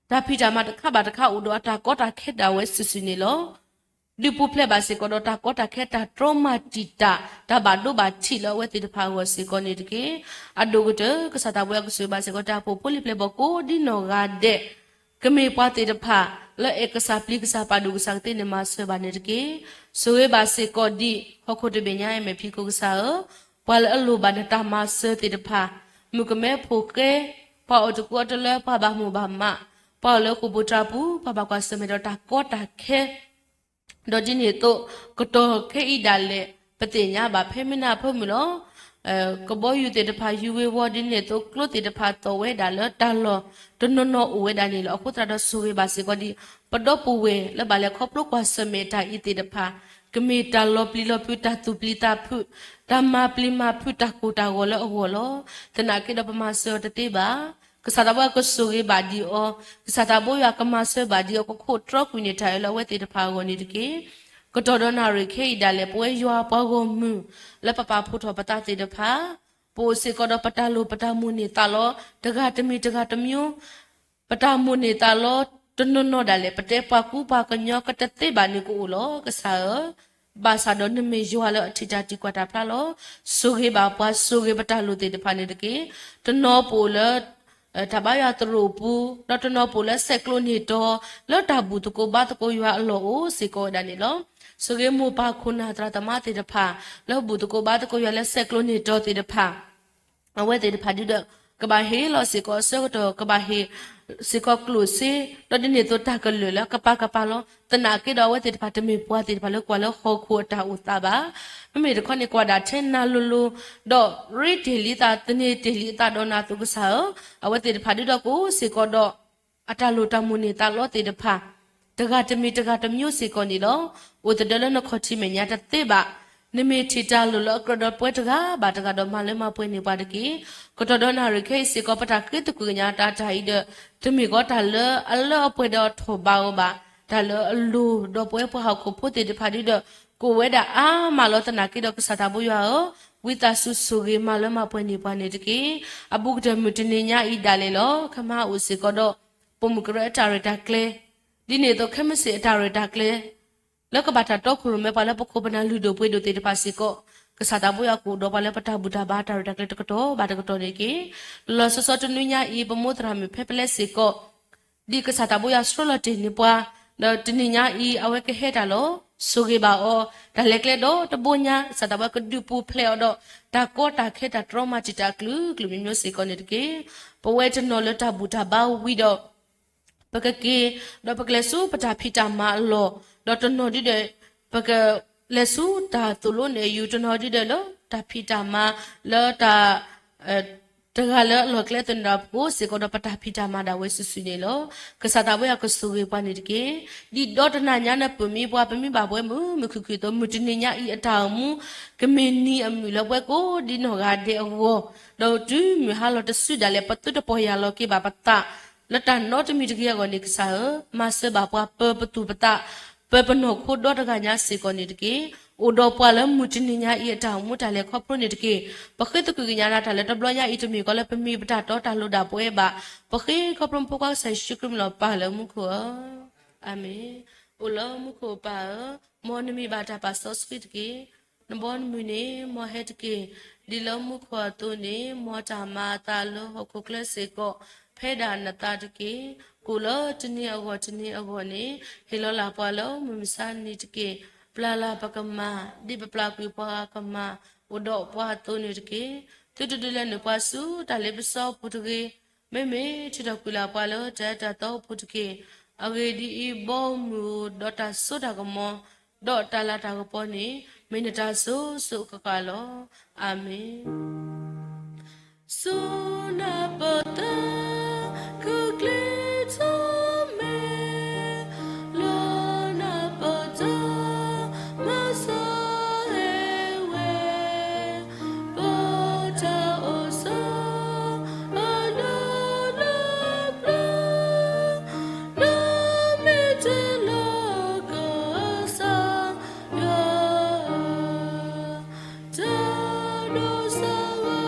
ตาปิดามาตะคาบาตะคาอุดอตาก็ตาเคดาไว้สุสินิโลดิปูเพลบาสิกอดตาก็ตาเคตาทรมาติตาตาบาดูบาชิโลเวติดพาวสิกอนิตเกอดูกเตก็สาตาบุยก็สุบาสิกอตาปูปุลิเพลบกูดิโนกาเดก็มีปาติดพาและเอกสารพลิกสาปาดูกสังตินมาสบานิตเกสวยบาสิกอดีฮอกโคเดเบญญาเมพิกุกสาปาลอลูบานตามาสติดพามุกเมพูเกปาอตุกวตเลปาบามูบามาปาเลกุบุตราปูปาบากวาสเมดตาก็ตาเคดอจินีโตก็โตเคอีดาเลปฏิญญาบาเพมินาเพิ่มโลก็บ่อยู่ติดพายูเววอดินเนโตคลุติดพาโตเวดาเลตาโลตนโนอเวดานิโลอคุตราดสุเวบาสิก็ดีปดอปูเวและบาเลครอบลูกว่าสเมตาอิติดพากมีตาโลปลิโลพุตาตุปลิตาพุตามาปลิมาพุตากูตาโกโลโอโลตนาคิดปมาเสตติบาก็สาตาบก็สุเวบาดีโอก็สาตาบุยากมาเสบาดีโอก็โคตรกุนิทายโลเวติดพากอนิตเกก็ตอดนาริเคอีดาเลป่วยยัวปากมุและปะปาพุทธปตาติดพาปูสิก็ดปตาลูปตามุนิตาโลตะกาตมีตะกาตมิวปตามุนิตาโลตนโนดาเลปเตปากูปากญอกตะเตบานิกูโลก็สาบาสาดนเมยัวเลทิตาติกวตาพลาโลสุเกบาปาสุเกปตาลูติดพานิตเกตนอปูเลทบายาตรูปูดตนอปูเลเซกโลนิโตเลตาบูตโกบาตโกยัวโลสิโกดานิโลสุเกมูปาคุณาตราตมาติดพาแล้วบุตรโกบาตโกยาเลเซกโลนิโตติดพาเอาไว้ติดพาดิเดกบาเฮลอสิโกเซกโตกบาเฮสิโกกลูซีตดินิโตตากลุแล้วกปากปาโลตนาคิดเอาไว้ติดพาตมีปัวติดพาเลกว่าแล้วโคคัวตาอุตาบาไม่มีคนในกว่าดาเช่นนาลูลูดอริเทลิตาตเนเทลิตาโดนาตุกสาเอาไว้ติดพาดิดกูสิโกดอัตาลูตามุนิตาโลติดพาตะกาตมีตะกาตมิวสิโกนิโลอุตเดลนคติเมญาตเตบะนิมิติตาลุลกระดป่วยตะกาบาตะกาดมาเลมาป่วยนิปาตะกีก็ตอดนาริเคสิก็ปตะคิตกุญญาตาใจเดตมีก็ตาเลอัลเลป่วยดอทบาวบาตาเลอลูดอป่วยพหาคุพุติดิพาดิเดกูเวดามาลอตนาคิดกสัตบุยาวิตาสุสุกิมาเลมาป่วยนิปานิตะกีอบุกเดมุตินิญาอีดาเลโลขมาอุสิก็ดปมุกระตาริตาเคลดิเนโตขมสิตาริตาเคลแล้วก็บาดตอกคุรุเมปาเลปโคบนาลูโดปุยโดติดภาษิโกก็สาตาบุยากูดอปาเลปตาบุตาบาตาริตาเคลตกโตบาตกโตเดกีลอสสอตนุญาอีปมุตรามิเพเปเลสิโกดีก็สาตาบุยาสโตรลตินิปัวดตนิญาอีอเวกเฮตาโลสุกิบาโอดาเลเคลโดตบุญญาสาตาบุกดูปูเพลโดตาโกตาเคตาทรมาจิตากลุมิโนสิโกเนตกีปเวตโนเลตาบุตาบาวิโดปกกีดอปกเลสูปตาพิตามาโลดอตโนดิเดปกเลสูตาตุโลเนยูตโนดิเดโลตาพิตามาเลตาตะกาเลโลเคลตันดาปูสิโกดปตาพิตามาดาเวสุสุเนโลกษาตาเวอากสุเวปานิตเกดิดอตนาญาณปมีบวาปมีบาเวมุคุคุโตมุตินิญาอีอตามุกเมนีอมิลเวโกดิโนกาเดโวดอตุมิฮาโลตสุดาเลปตุตปอยาโลกิบาปตาละตานอตมีตะกี้ก็นิกษามาเสบาปะเปปตุปตะเปปโนโคดอตกะญาสิก็นิตกี้อุดอปะละมุตินิญาอีตามุตาเลครอบครัวนิตกี้ปะคิตกุญญาณาตาเลตบลญาอีตมีก็leปมีปตาตอตาลุดาป่วยบะปะคิครอบครัวพวกใส่ชุกมลปะละมุขอาเมอุลมุขปะมอนมีบาตาปะสอสกิตกี้นบอนมุนีมอเฮตกี้ดิลมุขตุนีมอตามาตาลหกคุกเลสิโกเพดานตาตะกี กูโลจนีอโกนี่เฮโลลาปาโลมุมซานิตเกปลาลาปะกะมาดิปปลากุปะกะมาอุดอปะตุนิตเกตุตุเลนปาสุตาเลปซอปุตเกเมเมชิดกุลาปาโลจตะตอปุตเกอเกดีอีบอมูดอตาสุดากะมอดอตาลาตากะปอนี่เมนตาสุสุกะกะโลอาเมนSuna pata kuklita me lona pata masa hewe pata osa anana bla na mitela kasa ya tano sawa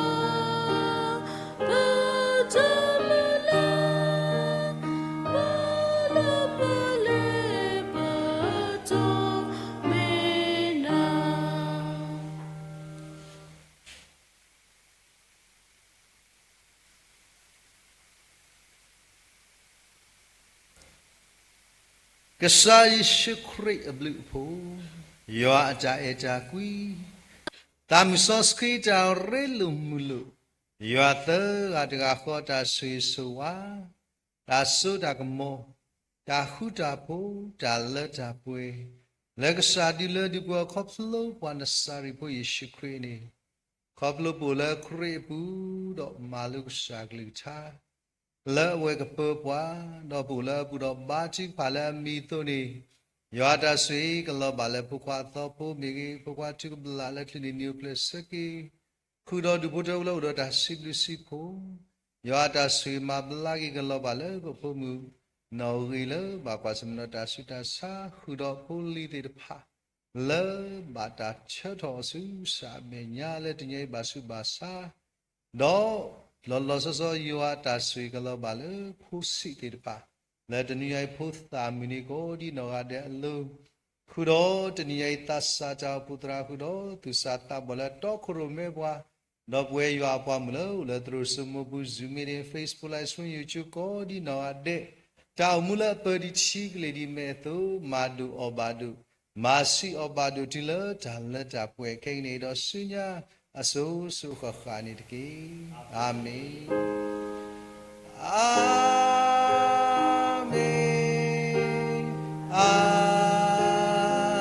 Kesai syukri ablupo, yo aja eja kui, tam soski ja relum mulu, yo ate adga kota suisua, da suda kemo, da huda po, da le da pue, legasa di le di bua koplo wana sari po yishukri ni, koplo po le kri pu do malu sagli cha. Lỡ quê cặp bơ quá, đó bù lỡ bù đó ba chiếc bà lỡ mì tô nì. Yo ta suy, cái lỡ bà lỡ bù qua tho bù mì ghi, bù qua chiếc bà lỡ lỡ trên nhiều place sơ kì. Khu đó đủ bù trâu lâu đó ta xịp lưu xịp bù. Yo ta suy mà bà lỡ ghi cái lỡ bà lỡ bù mù. Nào ghi lỡ bà qua xâm nó ta suy ta xa, khu đó bù lý tì đập hạ. Lỡ bà ta chớ thọ sư, xa mẹ nhá lỡ tình nhây bà sư bà xa. Đó lo so you are ta sui kala bale phusi te pa la tniyai phutha mini ko di no ga de lu khudo tniyai ta sa cha putra khudo tu sa ta bala to khuro me bwa do pwe ywa bwa mlo la tru sumu bu zoom de Facebook live stream YouTube ko di no ga de ta mula per di chi kle di me tu madu obadu masi obadu ti la ta la ta pwe kai ne do sunya Asu suka khani diki. Amin. Amin.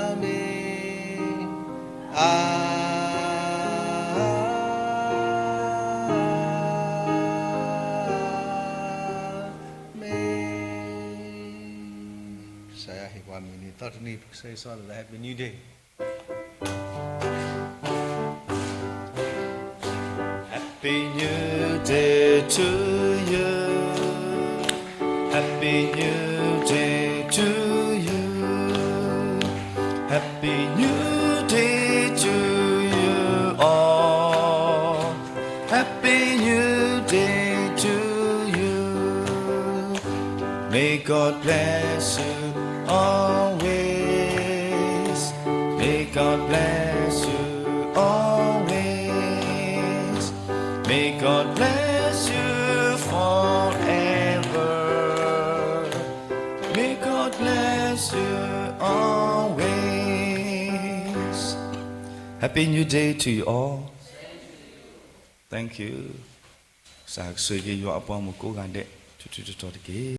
Amin. Amin. Saya hikwan ini thought ni saya saw the happy new day. Happy New Day to you. Happy New Day to you. Happy New Day to you all. Happy New Day to you. May God bless you always. May God bless you always. May God bless you forever. May God bless you always. Happy New Day to you all. Thank you. Sa suy gi yo apwa mo ko gan de. Chu chu chu to de.